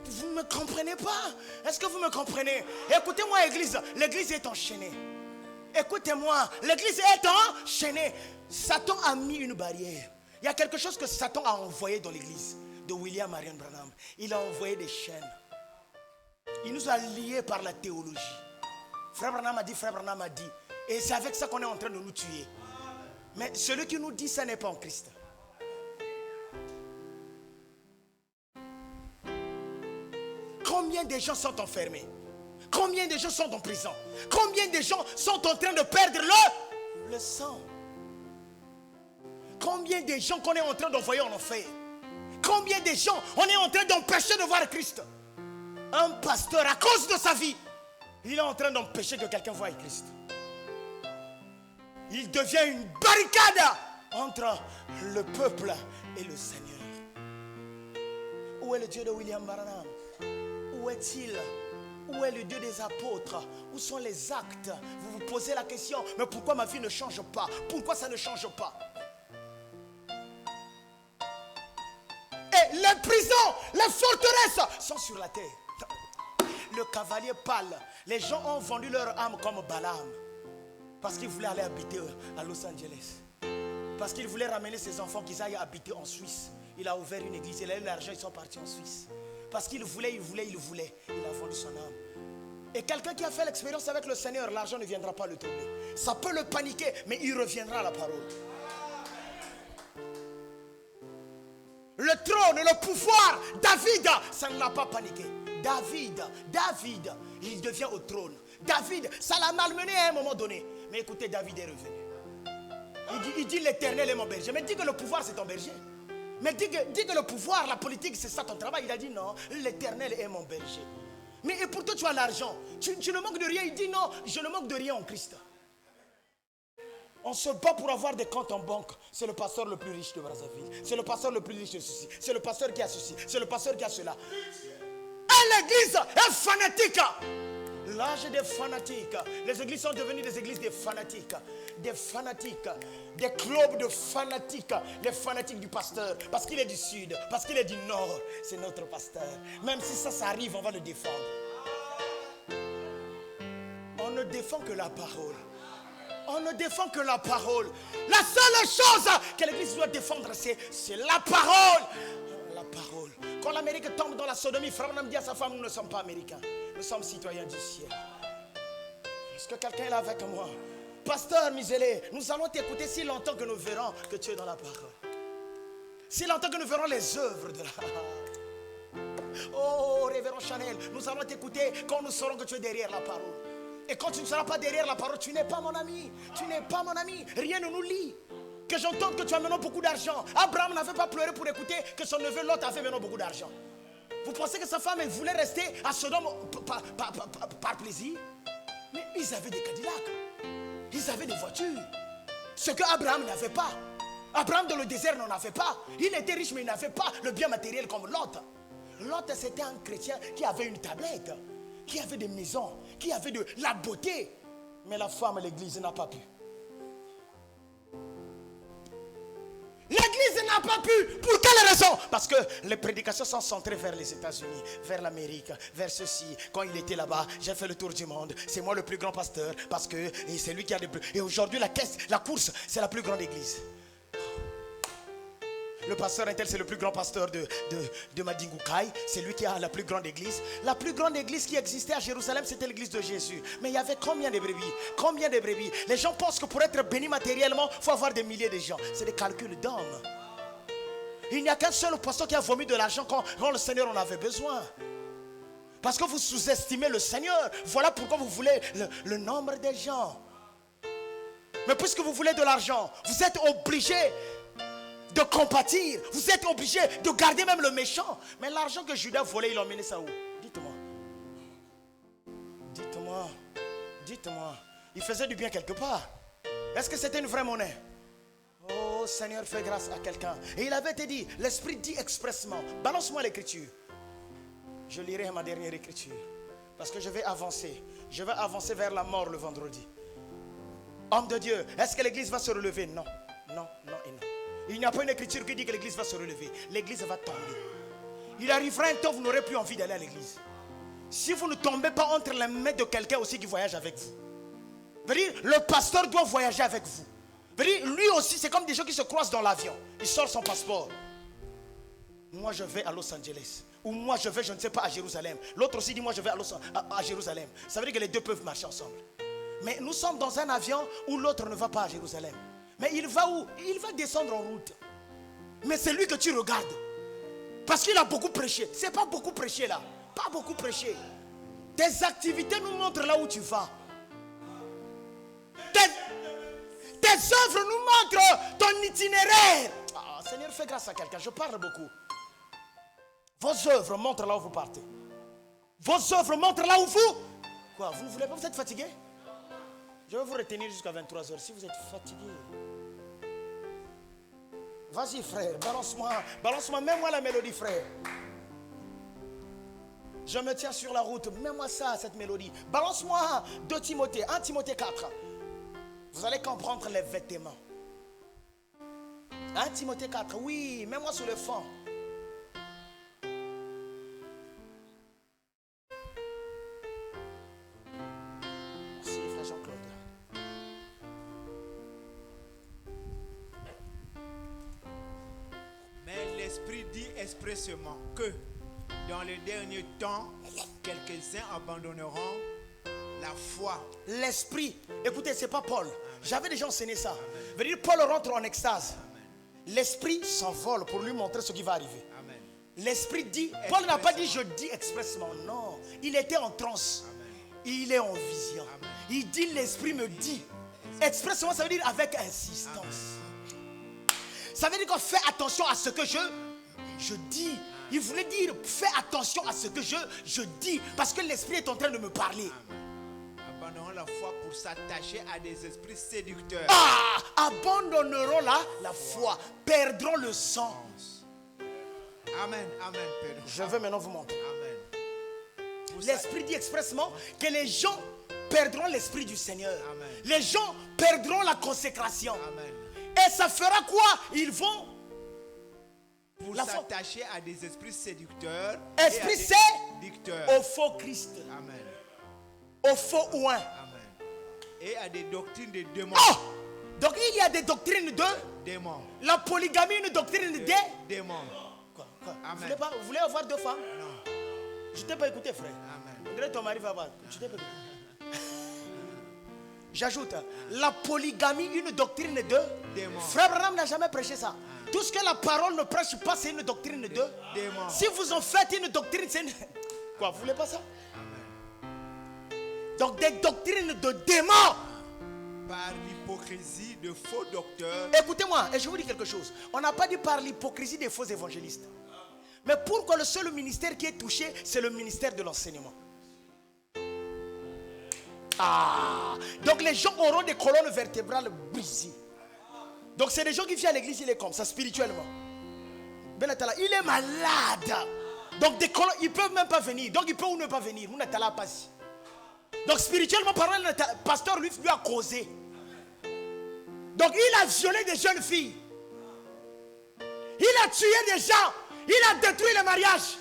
Vous ne me comprenez pas? Est-ce que vous me comprenez? Écoutez-moi, Église. L'Église est enchaînée. Écoutez-moi. L'Église est enchaînée. Satan a mis une barrière. Il y a quelque chose que Satan a envoyé dans l'Église de William Marion Branham. Il a envoyé des chaînes. Il nous a liés par la théologie. Frère Branham a dit, Frère Branham a dit. Et c'est avec ça qu'on est en train de nous tuer. Mais celui qui nous dit ça n'est pas en Christ. Combien de gens sont enfermés? Combien de gens sont en prison? Combien de gens sont en train de perdre le sang? Combien de gens qu'on est en train d'envoyer en enfer? Combien de gens on est en train d'empêcher de voir Christ? Un pasteur, à cause de sa vie, il est en train d'empêcher que quelqu'un voie Christ. Il devient une barricade entre le peuple et le Seigneur. Où est le Dieu de William Branham? Où est-il? Où est le Dieu des apôtres? Où sont les actes? Vous vous posez la question, mais pourquoi ma vie ne change pas? Pourquoi ça ne change pas? Et les prisons, les forteresses sont sur la terre. Le cavalier pâle, les gens ont vendu leur âme comme Balaam. Parce qu'ils voulaient aller habiter à Los Angeles. Parce qu'ils voulaient ramener ses enfants qu'ils aillent habiter en Suisse. Il a ouvert une église, il a eu l'argent, ils sont partis en Suisse. Parce qu'il voulait. Il a vendu son âme. Et quelqu'un qui a fait l'expérience avec le Seigneur, l'argent ne viendra pas le troubler. Ça peut le paniquer, mais il reviendra à la parole. Le trône, le pouvoir, David, ça ne l'a pas paniqué. David, il devient au trône. David, ça l'a malmené à un moment donné. Mais écoutez, David est revenu. Il dit l'Éternel est mon berger. Mais dis que le pouvoir c'est ton berger. Mais dis que le pouvoir, la politique, c'est ça ton travail. Il a dit non, l'Éternel est mon berger. Mais et pourtant tu as l'argent. Tu ne manques de rien. Il dit non, je ne manque de rien en Christ. On se bat pour avoir des comptes en banque. C'est le pasteur le plus riche de Brazzaville. C'est le pasteur le plus riche de ceci. C'est le pasteur qui a ceci. C'est le pasteur qui a cela. Et l'église est fanatique. L'âge des fanatiques. Les églises sont devenues des églises des fanatiques. Des fanatiques. Des clubs de fanatiques. Les fanatiques du pasteur. Parce qu'il est du sud. Parce qu'il est du nord. C'est notre pasteur. Même si ça arrive, on va le défendre. On ne défend que la parole. On ne défend que la parole. La seule chose que l'église doit défendre, c'est la parole. La parole. Quand l'Amérique tombe dans la sodomie, Frère Branham dit à sa femme, nous ne sommes pas américains. Nous sommes citoyens du ciel. Est-ce que quelqu'un est là avec moi? pasteur Miselé, nous allons t'écouter si longtemps que nous verrons que tu es dans la parole. Si longtemps que nous verrons les œuvres de la... Oh, révérend Chanel, nous allons t'écouter quand nous saurons que tu es derrière la parole. Et quand tu ne seras pas derrière la parole, tu n'es pas mon ami. Tu n'es pas mon ami. Rien ne nous lie. Que j'entende que tu as maintenant beaucoup d'argent. Abraham n'avait pas pleuré pour écouter que son neveu Lot avait maintenant beaucoup d'argent. Vous pensez que sa femme, elle voulait rester à Sodome par plaisir? Mais ils avaient des Cadillacs. Ils avaient des voitures. Ce que Abraham n'avait pas. Abraham dans le désert n'en avait pas. Il était riche mais il n'avait pas le bien matériel comme Lot. Lot c'était un chrétien qui avait une tablette, qui avait des maisons, qui avait de la beauté. Mais la femme, l'église n'a pas pu. L'église n'a pas pu. Pour quelle raison? Parce que les prédications sont centrées vers les États-Unis, vers l'Amérique, vers ceci. Quand il était là-bas, j'ai fait le tour du monde. C'est moi le plus grand pasteur parce que c'est lui qui a des plus. Et aujourd'hui, la course, c'est la plus grande église. Le pasteur Intel, c'est le plus grand pasteur de Madingoukai. C'est lui qui a la plus grande église. La plus grande église qui existait à Jérusalem, c'était l'église de Jésus. Mais il y avait combien de brebis? Combien de brebis? Les gens pensent que pour être béni matériellement, il faut avoir des milliers de gens. C'est des calculs d'hommes. Il n'y a qu'un seul pasteur qui a vomi de l'argent quand le Seigneur en avait besoin. Parce que vous sous-estimez le Seigneur. Voilà pourquoi vous voulez le nombre des gens. Mais puisque vous voulez de l'argent, vous êtes obligé de compatir. Vous êtes obligé de garder même le méchant. Mais l'argent que Judas volait, il a emmené ça où? Dites-moi. Dites-moi. Dites-moi. Il faisait du bien quelque part. Est-ce que c'était une vraie monnaie? Oh Seigneur, fais grâce à quelqu'un. Et il avait été dit, l'Esprit dit expressement, balance-moi l'écriture. Je lirai ma dernière écriture. Parce que je vais avancer. Je vais avancer vers la mort le vendredi. Homme de Dieu, est-ce que l'église va se relever? Non, non, non et non. Il n'y a pas une écriture qui dit que l'église va se relever. L'église va tomber. Il arrivera un temps où vous n'aurez plus envie d'aller à l'église. Si vous ne tombez pas entre les mains de quelqu'un aussi qui voyage avec vous. Veut dire, le pasteur doit voyager avec vous. Veut dire, lui aussi, c'est comme des gens qui se croisent dans l'avion. Il sort son passeport. Moi, je vais à Los Angeles. Ou moi, je vais, je ne sais pas, à Jérusalem. L'autre aussi dit, moi, je vais à Jérusalem. Ça veut dire que les deux peuvent marcher ensemble. Mais nous sommes dans un avion où l'autre ne va pas à Jérusalem. Mais il va où? Il va descendre en route. Mais c'est lui que tu regardes. Parce qu'il a beaucoup prêché. C'est pas beaucoup prêché là. Pas beaucoup prêché. Tes activités nous montrent là où tu vas. Tes œuvres nous montrent ton itinéraire. Ah, Seigneur, fais grâce à quelqu'un. Je parle beaucoup. Vos œuvres montrent là où vous partez. Vos œuvres montrent là où vous... Quoi? Vous ne voulez pas? Vous êtes fatigué? Je vais vous retenir jusqu'à 23h si vous êtes fatigué. Vas-y frère, balance-moi, mets-moi la mélodie frère. Je me tiens sur la route, mets-moi ça, cette mélodie. Balance-moi 2 Timothée, 1 Timothée 4. Vous allez comprendre les vêtements. 1 Timothée 4, oui, mets-moi sur le fond. Merci frère Jean-Claude. Mais l'Esprit dit expressément que dans les derniers temps, quelques-uns abandonneront la foi. L'Esprit, écoutez, c'est pas Paul. J'avais déjà enseigné ça. Veut dire Paul rentre en extase. L'Esprit s'envole pour lui montrer ce qui va arriver. Amen. L'Esprit dit, Paul n'a pas dit je dis expressement, non. Il était en transe. Amen. Il est en vision. Amen. Il dit l'Esprit me dit. Expressement, ça veut dire avec insistance. Amen. Ça veut dire qu'on fait attention à ce que je dis. Il voulait dire fais attention à ce que je dis. Parce que l'Esprit est en train de me parler. Abandonnons la foi pour s'attacher à des esprits séducteurs. Abandonneront la foi. Perdront le sens. Amen, amen, Père. Je veux maintenant vous montrer. Amen. L'Esprit dit expressement que les gens perdront l'Esprit du Seigneur. Amen. Les gens perdront la consécration. Amen. Et ça fera quoi? Ils vont Pour s'attacher à des esprits séducteurs. Esprit séducteurs. Au faux Christ. Amen. Au faux ouin. Amen. Et à des doctrines de démons. Oh! Donc il y a des doctrines de démons. La polygamie, une doctrine des démons. Quoi? Amen. Vous voulez avoir 2 femmes? Non. Je t'ai pas écouté, frère. Amen. On dirait ton mari va avoir. Je t'ai pas écouté. J'ajoute, la polygamie, une doctrine de Démon. Frère Branham n'a jamais prêché ça. Tout ce que la parole ne prêche pas, c'est une doctrine de Démon. Si vous en faites une doctrine, c'est une... Quoi, vous voulez pas ça? Donc des doctrines de démons. Par l'hypocrisie de faux docteurs. Écoutez-moi, et je vous dis quelque chose. On n'a pas dit par l'hypocrisie des faux évangélistes. Mais pourquoi le seul ministère qui est touché, c'est le ministère de l'enseignement? Ah, donc les gens auront des colonnes vertébrales brisées. Donc c'est des gens qui viennent à l'église, il est comme ça, spirituellement. Benatala, il est malade. Donc des colonnes, ils ne peuvent même pas venir. Donc il peut ou ne pas venir. Donc spirituellement parlant, le pasteur lui a causé. Donc il a violé des jeunes filles. Il a tué des gens. Il a détruit les mariages.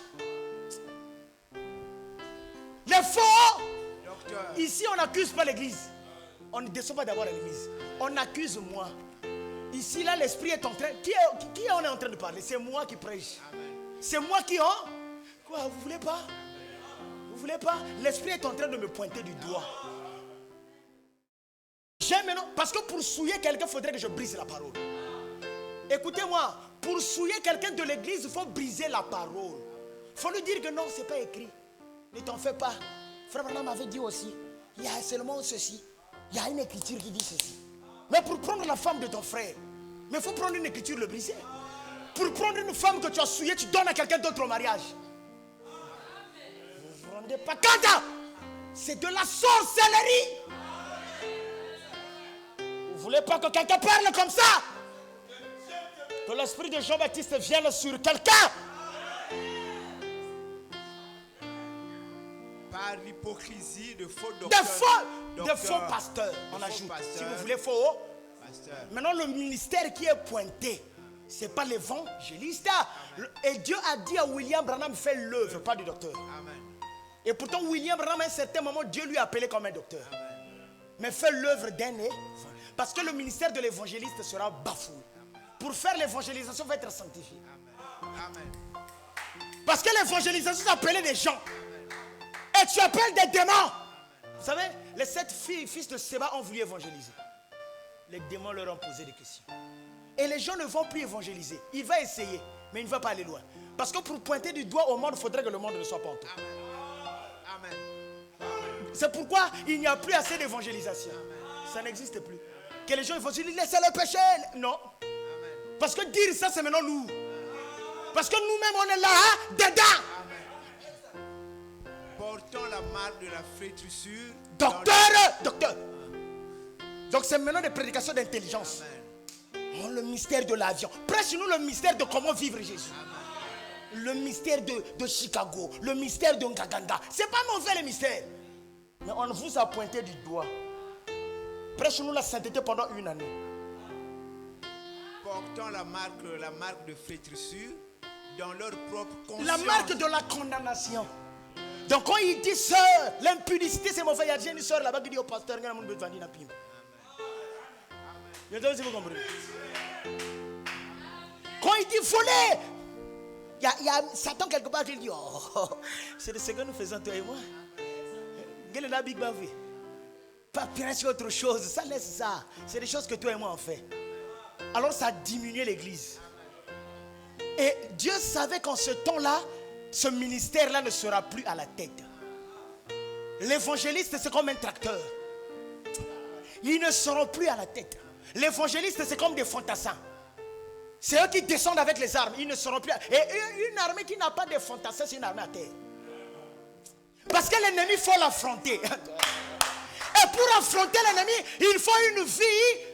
Les faux. Docteur. Ici, on n'accuse pas l'église. On ne descend pas d'abord à l'église. On accuse moi. Ici, là, l'esprit est en train... Qui on est en train de parler? C'est moi qui prêche. C'est moi qui... Quoi, vous voulez pas? Vous voulez pas? L'esprit est en train de me pointer du doigt. J'aime maintenant... Parce que pour souiller quelqu'un, il faudrait que je brise la parole. Écoutez-moi. Pour souiller quelqu'un de l'église, il faut briser la parole. Il faut lui dire que non, ce n'est pas écrit. Ne t'en fais pas. Frère Branham m'avait dit aussi, il y a seulement ceci. Il y a une écriture qui dit ceci. Mais pour prendre la femme de ton frère, mais il faut prendre une écriture, le briser. Pour prendre une femme que tu as souillée, tu donnes à quelqu'un d'autre au mariage. Vous ne vous rendez pas compte? C'est de la sorcellerie. Vous ne voulez pas que quelqu'un parle comme ça? Que l'esprit de Jean-Baptiste vienne sur quelqu'un. Par l'hypocrisie de faux docteurs. De faux pasteurs. On ajoute. Si vous voulez faux. Pasteur. Maintenant, le ministère qui est pointé, ce n'est pas l'évangéliste. Et Dieu a dit à William Branham, fais l'œuvre, pas du docteur. Amen. Et pourtant, William Branham, à un certain moment, Dieu lui a appelé comme un docteur. Mais fais l'œuvre d'un évangéliste. Parce que le ministère de l'évangéliste sera bafoué. Pour faire l'évangélisation, il faut être sanctifié. Amen. Parce que l'évangélisation, c'est appeler des gens. Et tu appelles des démons. Vous savez, les 7 fils de Séba ont voulu évangéliser. Les démons leur ont posé des questions. Et les gens ne vont plus évangéliser. Il va essayer, mais il ne va pas aller loin. Parce que pour pointer du doigt au monde, il faudrait que le monde ne soit pas en tout. Amen. C'est pourquoi il n'y a plus assez d'évangélisation. Ça n'existe plus. Que les gens vont se dire, laissez le péché. Non. Parce que dire ça, c'est maintenant nous. Parce que nous-mêmes, on est là, dedans. Portant la marque de la flétrissure. Docteur. Donc c'est maintenant des prédications d'intelligence. Oh, le mystère de l'avion. Prêche-nous le mystère de comment vivre Jésus. Le mystère de Chicago. Le mystère de Ngaganda. C'est pas mauvais le mystère. Mais on vous a pointé du doigt. Prêche-nous la sainteté pendant une année. Portant la marque de flétrissure dans leur propre conscience. La marque de la condamnation. Donc quand il dit sœur, l'impudicité c'est mauvais. Il y a une sœur là-bas qui dit au pasteur, il y a un monde de vendre pime. Je ne sais pas si vous comprenez. Quand il dit voler, il y a Satan quelque part qui dit oh, c'est ce que nous faisons toi et moi. Quelle est la big bavée? Pas presque autre chose. Ça laisse ça. C'est des choses que toi et moi on fait. Alors ça a diminué l'église. Et Dieu savait qu'en ce temps-là, ce ministère-là ne sera plus à la tête. L'évangéliste, c'est comme un tracteur. Ils ne seront plus à la tête. L'évangéliste, c'est comme des fantassins. C'est eux qui descendent avec les armes. Ils ne seront plus. Et une armée qui n'a pas de fantassins, c'est une armée à terre. Parce que l'ennemi, il faut l'affronter. Et pour affronter l'ennemi, il faut une vie.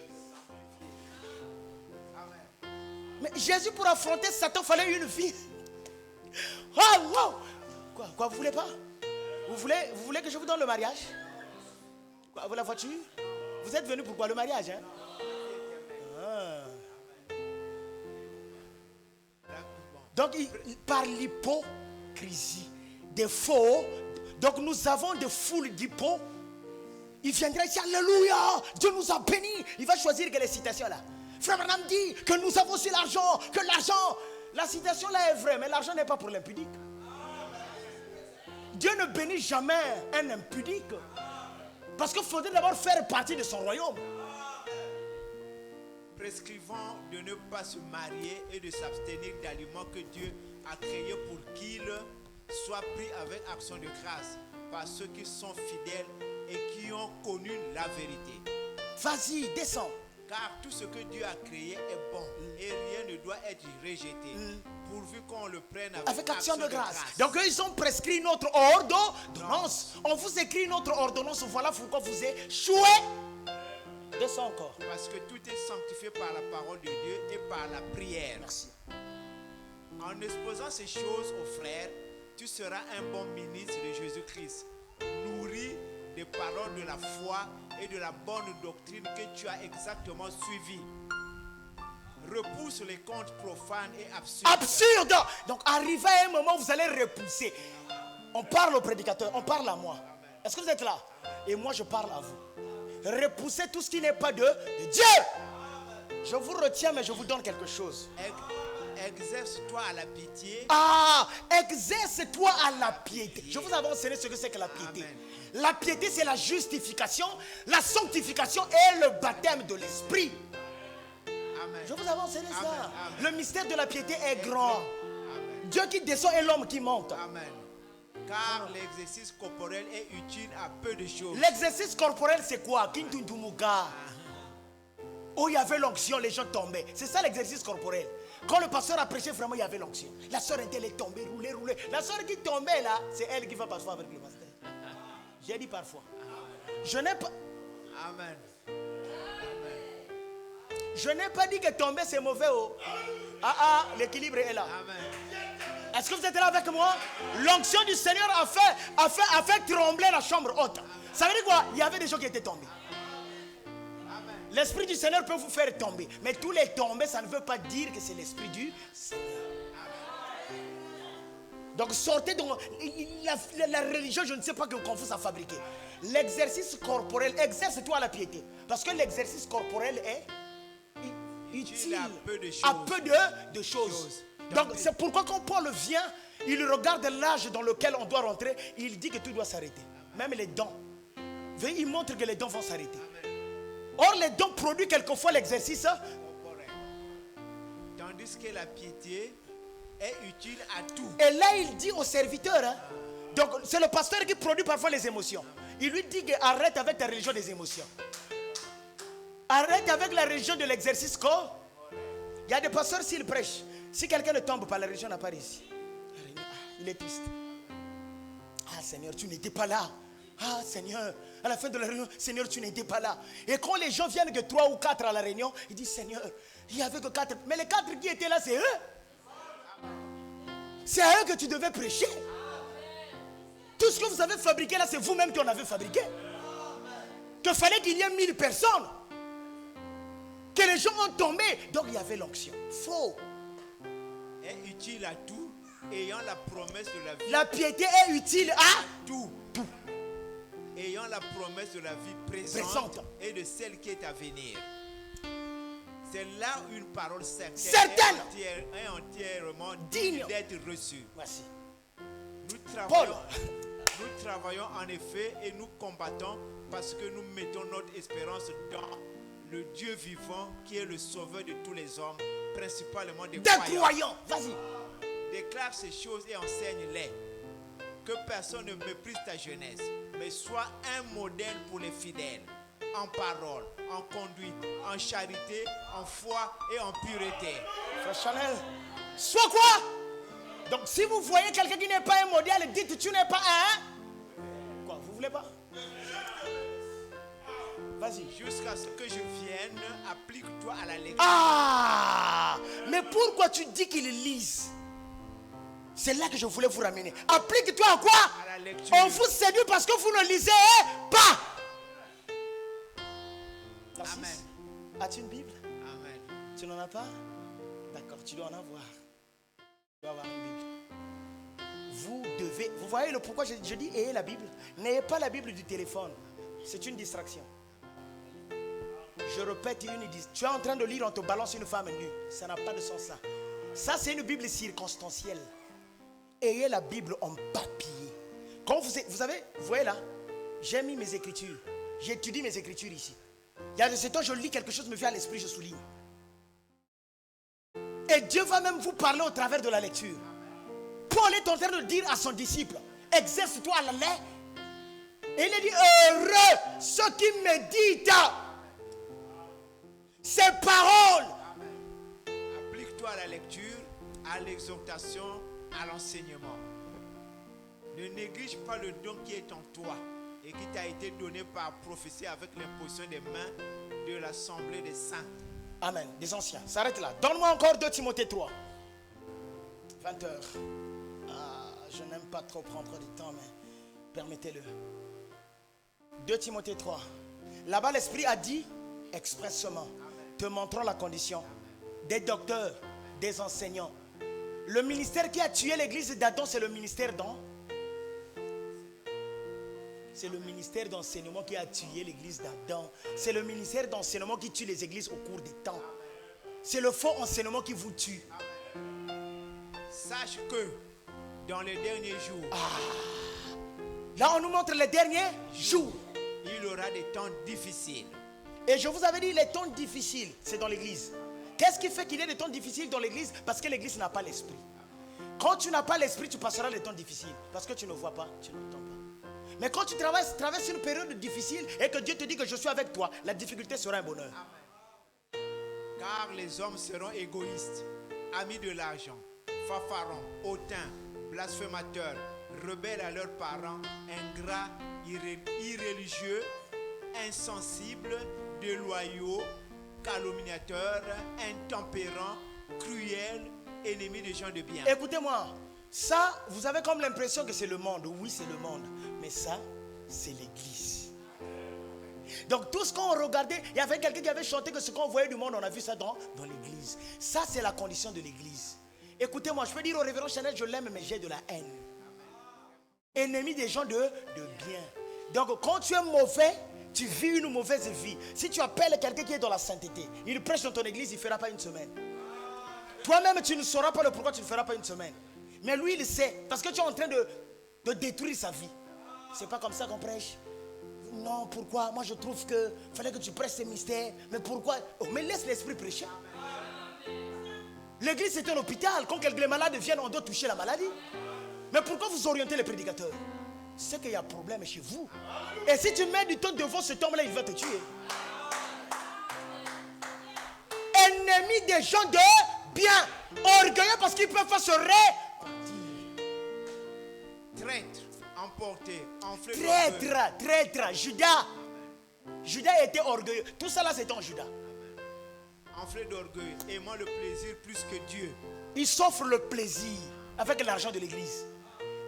Mais Jésus, pour affronter Satan, il fallait une vie. Oh. Quoi, vous voulez pas? Vous voulez que je vous donne le mariage? Quoi, la voiture? Vous êtes venu pourquoi? Le mariage, hein? Donc, par l'hypocrisie, des faux. Donc, nous avons des foules d'hypo. Il viendra ici, alléluia, Dieu nous a bénis. Il va choisir que les citations là. Frère Branham dit que nous avons aussi l'argent, que l'argent, la citation là est vraie, mais l'argent n'est pas pour l'impudique. Dieu ne bénit jamais un impudique. Parce qu'il faudrait d'abord faire partie de son royaume. Prescrivant de ne pas se marier et de s'abstenir d'aliments que Dieu a créés pour qu'ils soient pris avec action de grâce par ceux qui sont fidèles et qui ont connu la vérité. Vas-y, descends. Car tout ce que Dieu a créé est bon et rien ne doit être rejeté, pourvu qu'on le prenne avec action de grâce. Donc ils ont prescrit notre ordonnance. On vous écrit notre ordonnance. Voilà pourquoi vous échouez. Descends encore. Parce que tout est sanctifié par la parole de Dieu et par la prière. Merci. En exposant ces choses aux frères, tu seras un bon ministre de Jésus-Christ, nourri des paroles de la foi et de la bonne doctrine que tu as exactement suivies. Repousse les contes profanes et absurdes. Absurde. Donc arrivé à un moment où vous allez repousser. On parle au prédicateur, on parle à moi. Est-ce que vous êtes là? Et moi je parle à vous. Repoussez tout ce qui n'est pas de Dieu. Je vous retiens, mais je vous donne quelque chose. Exerce-toi à la piété. Ah, exerce-toi à la piété. Je vous avais enseigné ce que c'est que la piété. Amen. La piété, c'est la justification, la sanctification et le baptême de l'esprit. Amen. Je vous avais enseigné ça. Amen. Le mystère de la piété est grand. Amen. Dieu qui descend et l'homme qui monte. Amen. Car l'exercice corporel est utile à peu de choses. L'exercice corporel, c'est quoi? Kintundumuka. Où il y avait l'onction, les gens tombaient. C'est ça l'exercice corporel. Quand le pasteur a prêché, vraiment, il y avait l'onction. La soeur elle est tombée, roulée. La soeur qui tombait là, c'est elle qui va parfois avec le pasteur. J'ai dit parfois. Je n'ai pas. Amen. Je n'ai pas dit que tomber c'est mauvais. Oh. L'équilibre est là. Amen. Est-ce que vous êtes là avec moi? L'onction du Seigneur a fait trembler la chambre haute. Ça veut dire quoi? Il y avait des gens qui étaient tombés. L'esprit du Seigneur peut vous faire tomber. Mais tous les tombés, ça ne veut pas dire que c'est l'esprit du Seigneur. Donc sortez de la religion, je ne sais pas que confus à fabriquer. L'exercice corporel, exerce-toi à la piété. Parce que l'exercice corporel est utile à peu de choses. À peu de choses. Donc c'est pourquoi quand Paul vient, il regarde l'âge dans lequel on doit rentrer, il dit que tout doit s'arrêter. Même les dons. Il montre que les dons vont s'arrêter. Or, les dons produisent quelquefois l'exercice corporel. Tandis que la piété est utile à tout. Et là, il dit au serviteur, donc c'est le pasteur qui produit parfois les émotions. Il lui dit arrête avec ta religion des émotions. Arrête avec la religion de l'exercice corps. Il y a des pasteurs, s'ils prêchent, si quelqu'un ne tombe pas, la religion n'a pas réussi. Il est triste. Ah Seigneur, tu n'étais pas là. Ah Seigneur, à la fin de la réunion, Seigneur, tu n'étais pas là. Et quand les gens viennent que 3 ou 4 à la réunion, ils disent Seigneur, il n'y avait que 4. Mais les 4 qui étaient là, c'est eux. C'est à eux que tu devais prêcher. Tout ce que vous avez fabriqué là, c'est vous-même qui en avez fabriqué. Qu'il fallait qu'il y ait 1000 personnes. Que les gens ont tombé. Donc il y avait l'onction. Faux. Est utile à tout, ayant la promesse de la vie. La piété est utile à tout. Ayant la promesse de la vie présente et de celle qui est à venir. C'est là une parole certaine et entièrement digne d'être reçue. Voici. Nous travaillons en effet et nous combattons parce que nous mettons notre espérance dans le Dieu vivant qui est le sauveur de tous les hommes, principalement des croyants. Vas-y. Déclare ces choses et enseigne-les. Que personne ne méprise ta jeunesse, mais sois un modèle pour les fidèles, en parole, en conduite, en charité, en foi et en pureté. Frère Chanel, sois quoi? Donc si vous voyez quelqu'un qui n'est pas un modèle, dites tu n'es pas un. Quoi, vous voulez pas? Vas-y. Jusqu'à ce que je vienne, applique-toi à la lecture. Ah, mais pourquoi tu dis qu'il lise? C'est là que je voulais vous ramener. Applique-toi à quoi? À la lecture. On vous séduit parce que vous ne lisez pas. Amen. As-tu une Bible? Amen. Tu n'en as pas? D'accord, tu dois en avoir. Tu dois avoir une Bible. Vous devez... Vous voyez le pourquoi je dis ayez la Bible? N'ayez pas la Bible du téléphone. C'est une distraction. Je répète, tu es en train de lire, on te balance une femme nue. Ça n'a pas de sens ça. Ça c'est une Bible circonstancielle. Ayez la Bible en papier. Quand vous savez, vous voyez là, j'ai mis mes écritures. J'étudie mes écritures ici. Il y a de ce temps, je lis quelque chose, me vient à l'esprit, je souligne. Et Dieu va même vous parler au travers de la lecture. Paul est en train de dire à son disciple, exerce-toi à la lettre. Et il a dit, heureux ceux qui méditent ces paroles. Applique-toi à la lecture, à l'exhortation, à l'enseignement. Ne néglige pas le don qui est en toi et qui t'a été donné par prophétie avec l'imposition des mains de l'Assemblée des saints. Amen. Des anciens. S'arrête là. Donne-moi encore 2 Timothée 3. 20 heures. Ah, je n'aime pas trop prendre du temps, mais permettez-le. 2 Timothée 3. Là-bas, l'Esprit a dit expressement, te montrons la condition des docteurs, des enseignants. Le ministère qui a tué l'église d'Adam, c'est le ministère C'est le ministère d'enseignement qui a tué l'église d'Adam. C'est le ministère d'enseignement qui tue les églises au cours des temps. C'est le faux enseignement qui vous tue. Sache que dans les derniers jours, là on nous montre les derniers jours. Il y aura des temps difficiles. Et je vous avais dit, les temps difficiles, c'est dans l'église. Qu'est-ce qui fait qu'il y ait des temps difficiles dans l'église? Parce que l'église n'a pas l'esprit. Quand tu n'as pas l'esprit, tu passeras les temps difficiles. Parce que tu ne vois pas, tu n'entends pas. Mais quand tu traverses une période difficile et que Dieu te dit que je suis avec toi, la difficulté sera un bonheur. Car les hommes seront égoïstes, amis de l'argent, fanfarons, hautains, blasphémateurs, rebelles à leurs parents, ingrats, irréligieux, insensibles, déloyaux, calomniateurs, intempérants, cruels, ennemis des gens de bien. Écoutez-moi, ça, vous avez comme l'impression que c'est le monde. Oui, c'est le monde. Mais ça, c'est l'église. Donc tout ce qu'on regardait, il y avait quelqu'un qui avait chanté que ce qu'on voyait du monde, on a vu ça dans l'église. Ça, c'est la condition de l'église. Écoutez-moi, je peux dire au révérend Chanel, je l'aime, mais j'ai de la haine. Ennemi des gens de bien. Donc quand tu es mauvais, tu vis une mauvaise vie. Si tu appelles quelqu'un qui est dans la sainteté, il prêche dans ton église, il ne fera pas une semaine. Toi-même, tu ne sauras pas le pourquoi tu ne feras pas une semaine. Mais lui, il sait. Parce que tu es en train de détruire sa vie. C'est pas comme ça qu'on prêche. Non, pourquoi? Moi, je trouve que fallait que tu prêches ces mystères. Mais pourquoi? Oh, mais laisse l'esprit prêcher. L'église, c'est un hôpital. Quand les malades viennent, on doit toucher la maladie. Mais pourquoi vous orientez les prédicateurs? C'est qu'il y a un problème chez vous. Et si tu mets du temps devant cet homme-là, il va te tuer. Ennemi des gens de bien. Orgueilleux parce qu'ils peuvent pas se répartir. Traître, emporté, enflé. Traître. Judas était orgueilleux. Tout ça là, c'était en Judas. Enflé d'orgueil, aimant le plaisir plus que Dieu. Il s'offre le plaisir avec l'argent de l'église.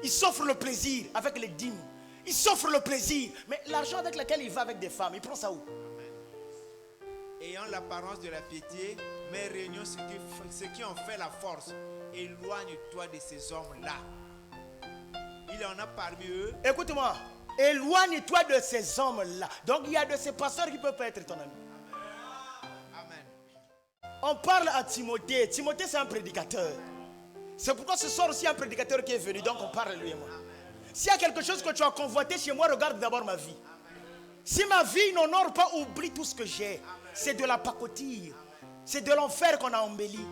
Il s'offre le plaisir avec les dîmes. Il s'offre le plaisir. Mais l'argent avec lequel il va avec des femmes, il prend ça où? Ayant l'apparence de la piété, mais réunions ce qui en fait la force. Éloigne-toi de ces hommes-là. Il y en a parmi eux. Écoute-moi. Éloigne-toi de ces hommes-là. Donc il y a de ces pasteurs qui ne peuvent pas être ton ami. Amen. On parle à Timothée. Timothée, c'est un prédicateur. C'est pourquoi ce soir aussi un prédicateur qui est venu. Donc on parle lui et moi. S'il y a quelque chose que tu as convoité chez moi, regarde d'abord ma vie. Si ma vie n'honore pas, oublie tout ce que j'ai. C'est de la pacotille. C'est de l'enfer qu'on a embelli.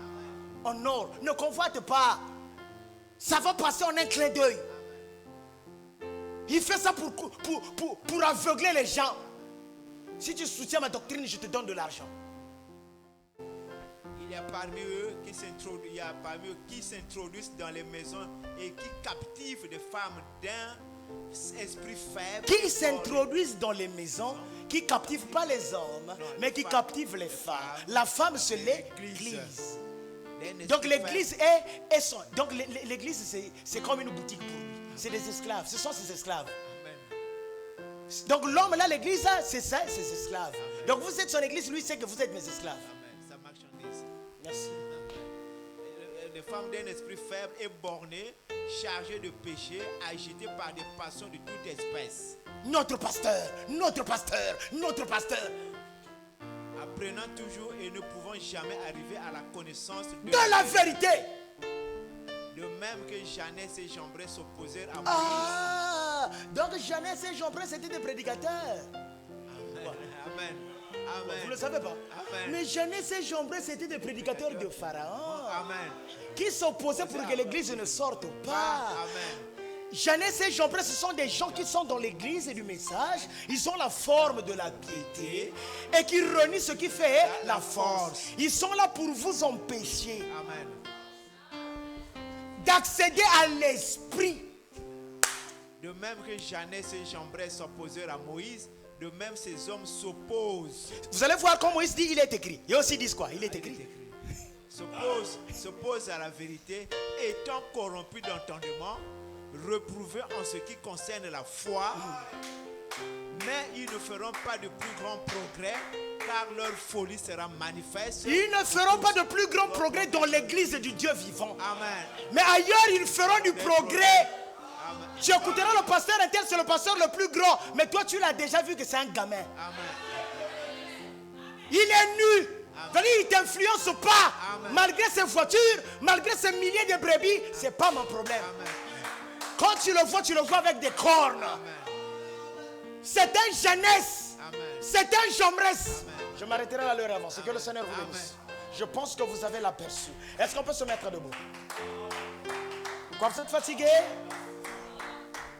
Honore. Ne convoite pas. Ça va passer en un clin d'œil. Il fait ça pour aveugler les gens. Si tu soutiens ma doctrine, je te donne de l'argent. Il y a parmi eux qui s'introduisent dans les maisons et qui captivent des femmes d'un esprit faible. Qui s'introduisent dans les maisons, qui ne captivent pas les hommes, mais qui captivent les femmes. La femme, c'est l'église. Donc l'église est son. Donc l'église, c'est comme une boutique pour lui. C'est des esclaves. Ce sont ses esclaves. Amen. Donc l'homme là, l'église, c'est ça, ses esclaves. Amen. Donc vous êtes son église, lui sait que vous êtes mes esclaves. Amen. Sa marchandise. Merci. Les femmes d'un esprit faible et borné, chargées de péché, agitées par des passions de toute espèce. Notre pasteur. Apprenant toujours et ne pouvant jamais arriver à la connaissance de la vérité. De même que Janès et Jambres s'opposèrent à Moïse. Donc Janès et Jambres c'était des prédicateurs. Amen. Vous ne Amen. le savez pas? Amen. Mais Jannes et Jambres, c'était des prédicateurs de Pharaon Amen. qui s'opposaient pour que l'église ne sorte pas. Amen. Jannes et Jambres, ce sont des gens qui sont dans l'église et du message. Ils ont la forme de la piété et qui renient ce qui fait la force. Ils sont là pour vous empêcher Amen. d'accéder à l'esprit. De même que Jannes et Jambres s'opposèrent à Moïse, de même ces hommes s'opposent. Vous allez voir comme Moïse dit, il est écrit. Et aussi disent quoi? Il est écrit. S'opposent à la vérité, étant corrompus d'entendement, reprouvés en ce qui concerne la foi, mais ils ne feront pas de plus grands progrès, car leur folie sera manifeste. Ils ne feront pas de plus grand progrès dans l'église du Dieu vivant. Amen. Mais ailleurs, ils feront du progrès. Amen. Tu écouteras le pasteur intel, c'est le pasteur le plus grand. Mais toi, tu l'as déjà vu que c'est un gamin. Amen. Il est nu. C'est-à-dire, il ne t'influence pas. Amen. Malgré ses voitures, malgré ses milliers de brebis, ce n'est pas mon problème. Amen. Quand tu le vois avec des cornes. C'est un jeunesse. Amen. C'est un Jambres. Je m'arrêterai à l'heure avant. C'est que le Seigneur vous bénisse. Je pense que vous avez l'aperçu. Est-ce qu'on peut se mettre debout? Quoi, vous êtes fatigué?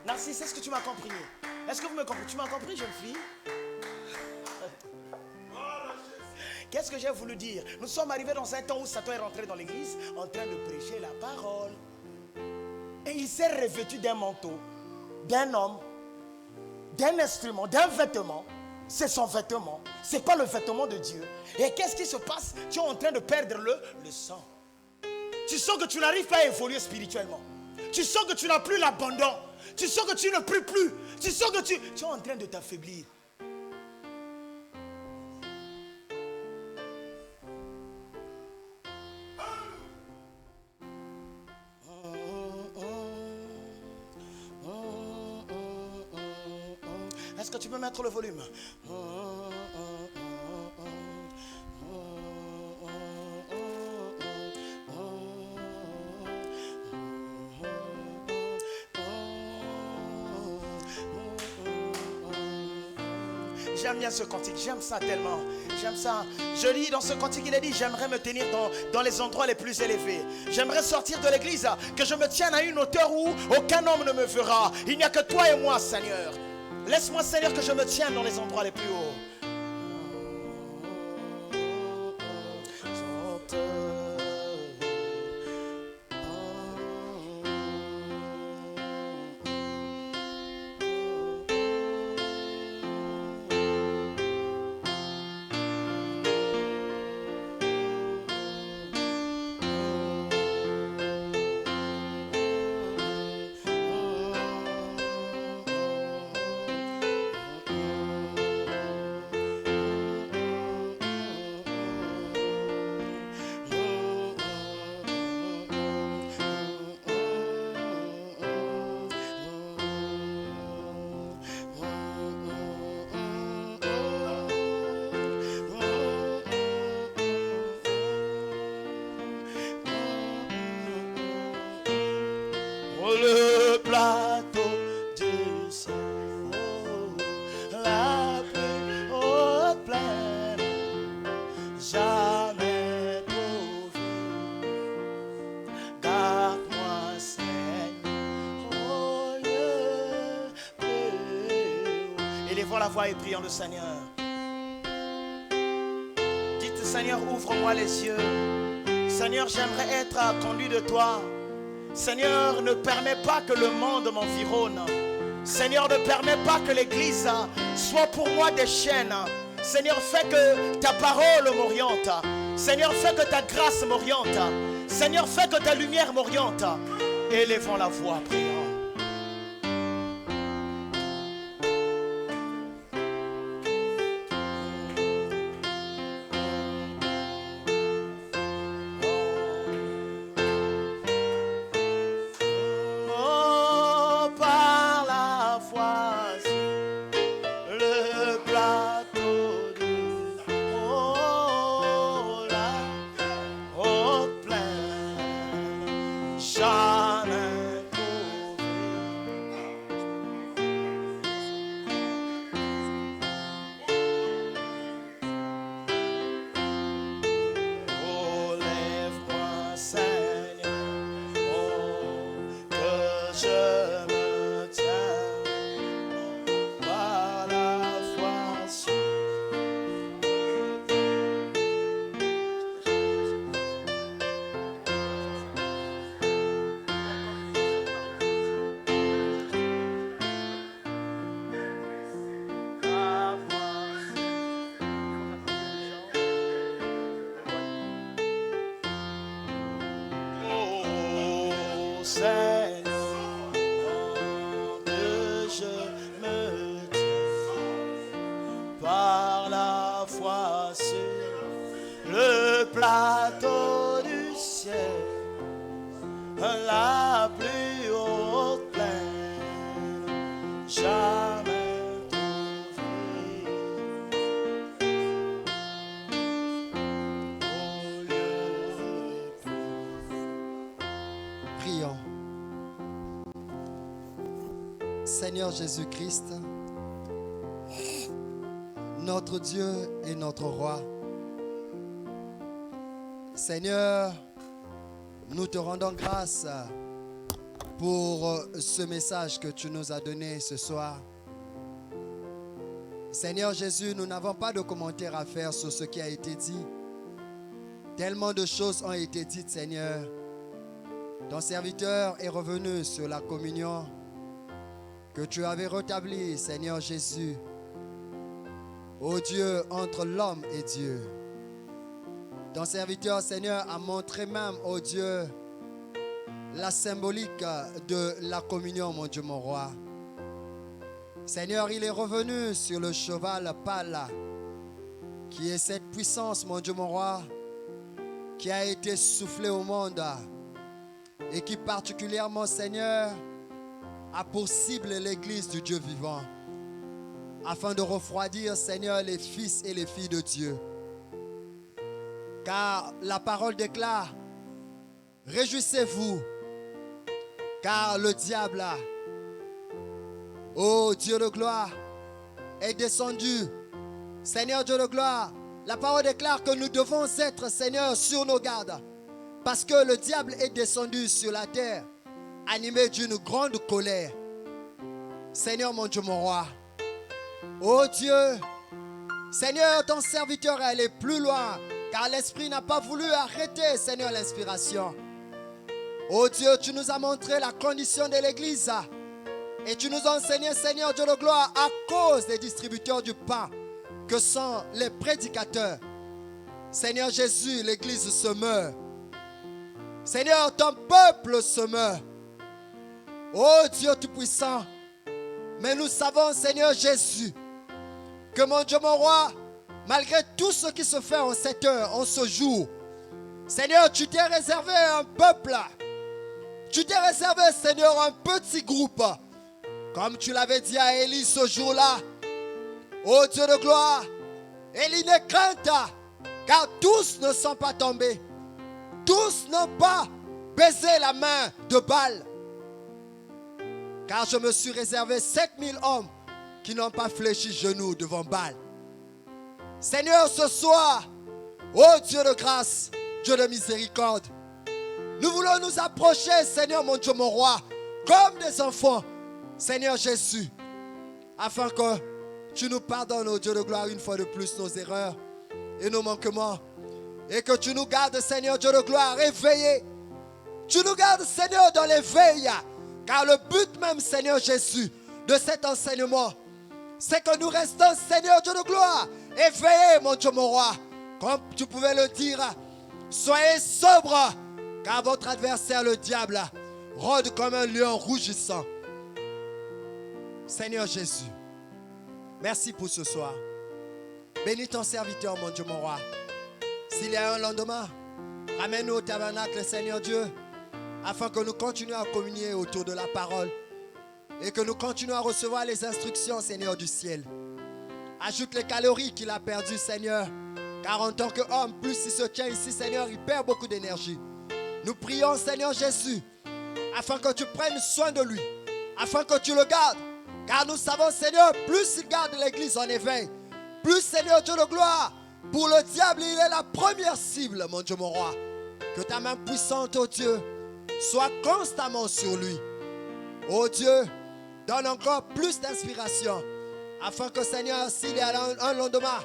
Narcisse, est-ce que tu m'as compris? Est-ce que vous me comprenez? Tu m'as compris, jeune fille? Qu'est-ce que j'ai voulu dire? Nous sommes arrivés dans un temps où Satan est rentré dans l'église en train de prêcher la parole. Et il s'est revêtu d'un manteau, d'un homme, d'un instrument, d'un vêtement. C'est son vêtement. Ce n'est pas le vêtement de Dieu. Et qu'est-ce qui se passe? Tu es en train de perdre le sang. Tu sens que tu n'arrives pas à évoluer spirituellement. Tu sens que tu n'as plus l'abandon. Tu sens que tu ne pries plus. Tu sens que tu es en train de t'affaiblir. Est-ce que tu peux mettre le volume? J'aime bien ce cantique, j'aime ça tellement, j'aime ça. Je lis dans ce cantique, il est dit, j'aimerais me tenir dans les endroits les plus élevés. J'aimerais sortir de l'église, que je me tienne à une hauteur où aucun homme ne me verra. Il n'y a que toi et moi, Seigneur. Laisse-moi, Seigneur, que je me tienne dans les endroits les plus hauts. Le plateau du ciel, la plus haute plaine, jamais trouvée. Garde-moi, Seigneur, au lieu plus haut. Élevons la voix et prions le Seigneur. Dites, Seigneur, ouvre-moi les yeux. Seigneur, j'aimerais être conduit de toi. Seigneur, ne permets pas que le monde m'environne. Seigneur, ne permets pas que l'église soit pour moi des chaînes. Seigneur, fais que ta parole m'oriente. Seigneur, fais que ta grâce m'oriente. Seigneur, fais que ta lumière m'oriente. Élevons la voix, prions. Seigneur, je me tiens par la foi sur le plateau du ciel, la plus haute plaine, jamais trouvée. Au lieu Prions. Seigneur Jésus-Christ, notre Dieu et notre Roi. Seigneur, nous te rendons grâce pour ce message que tu nous as donné ce soir. Seigneur Jésus, nous n'avons pas de commentaires à faire sur ce qui a été dit. Tellement de choses ont été dites, Seigneur. Ton serviteur est revenu sur la communion que tu avais rétablie, Seigneur Jésus, ô Dieu, entre l'homme et Dieu. Ton serviteur, Seigneur, a montré même, ô Dieu, la symbolique de la communion, mon Dieu, mon roi. Seigneur, il est revenu sur le cheval pâle, qui est cette puissance, mon Dieu, mon roi, qui a été soufflée au monde et qui particulièrement, Seigneur, a pour cible l'église du Dieu vivant, afin de refroidir, Seigneur, les fils et les filles de Dieu. Car la parole déclare, réjouissez-vous, car le diable, ô Dieu de gloire, est descendu. Seigneur Dieu de gloire, la parole déclare que nous devons être, Seigneur, sur nos gardes, parce que le diable est descendu sur la terre, animé d'une grande colère. Seigneur mon Dieu, mon roi, ô Dieu, Seigneur, ton serviteur est allé plus loin, car l'Esprit n'a pas voulu arrêter, Seigneur, l'inspiration. Ô Dieu, tu nous as montré la condition de l'Église et tu nous as enseigné, Seigneur Dieu de gloire, à cause des distributeurs du pain que sont les prédicateurs. Seigneur Jésus, l'Église se meurt. Seigneur, ton peuple se meurt. Ô Dieu Tout-Puissant, mais nous savons, Seigneur Jésus, que mon Dieu, mon roi, malgré tout ce qui se fait en cette heure, en ce jour, Seigneur, tu t'es réservé un peuple. Tu t'es réservé, Seigneur, un petit groupe. Comme tu l'avais dit à Élie ce jour-là. Ô Dieu de gloire, Élie n'est crainte, car tous ne sont pas tombés. Tous n'ont pas baisé la main de Baal. Car je me suis réservé 7000 hommes qui n'ont pas fléchi genoux devant Baal. Seigneur, ce soir, ô Dieu de grâce, Dieu de miséricorde, nous voulons nous approcher, Seigneur mon Dieu, mon roi, comme des enfants, Seigneur Jésus, afin que tu nous pardonnes, ô Dieu de gloire, une fois de plus nos erreurs et nos manquements, et que tu nous gardes, Seigneur Dieu de gloire, éveillés. Tu nous gardes, Seigneur, dans l'éveil, car le but même, Seigneur Jésus, de cet enseignement, c'est que nous restons, Seigneur Dieu de gloire, éveillés, mon Dieu, mon roi. Comme tu pouvais le dire, soyez sobres, car votre adversaire, le diable, rôde comme un lion rougissant. Seigneur Jésus, merci pour ce soir. Bénis ton serviteur, mon Dieu, mon roi. S'il y a un lendemain, ramène-nous au tabernacle, Seigneur Dieu, afin que nous continuions à communier autour de la parole et que nous continuions à recevoir les instructions, Seigneur du ciel. Ajoute les calories qu'il a perdues, Seigneur, car en tant qu'homme, plus il se tient ici, Seigneur, il perd beaucoup d'énergie. Nous prions, Seigneur Jésus, afin que tu prennes soin de lui, afin que tu le gardes, car nous savons, Seigneur, plus il garde l'église en éveil, plus, Seigneur Dieu de gloire, pour le diable, il est la première cible, mon Dieu, mon roi. Que ta main puissante, ô Dieu, soit constamment sur lui. Ô Dieu, donne encore plus d'inspiration, afin que, Seigneur, s'il y a un lendemain,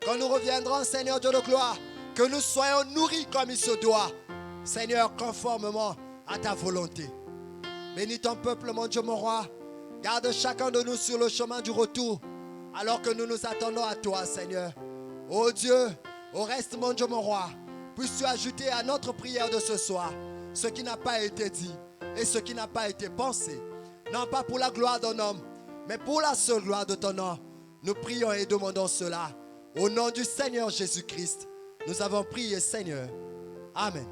quand nous reviendrons, Seigneur Dieu de gloire, que nous soyons nourris comme il se doit, Seigneur, conformément à ta volonté. Bénis ton peuple, mon Dieu, mon roi. Garde chacun de nous sur le chemin du retour, alors que nous nous attendons à toi, Seigneur. Ô Dieu, au reste, mon Dieu, mon roi, puisses-tu ajouter à notre prière de ce soir ce qui n'a pas été dit. et ce qui n'a pas été pensé, non pas pour la gloire d'un homme, mais pour la seule gloire de ton nom. Nous prions et demandons cela. Au nom du Seigneur Jésus-Christ, nous avons prié, Seigneur. Amen.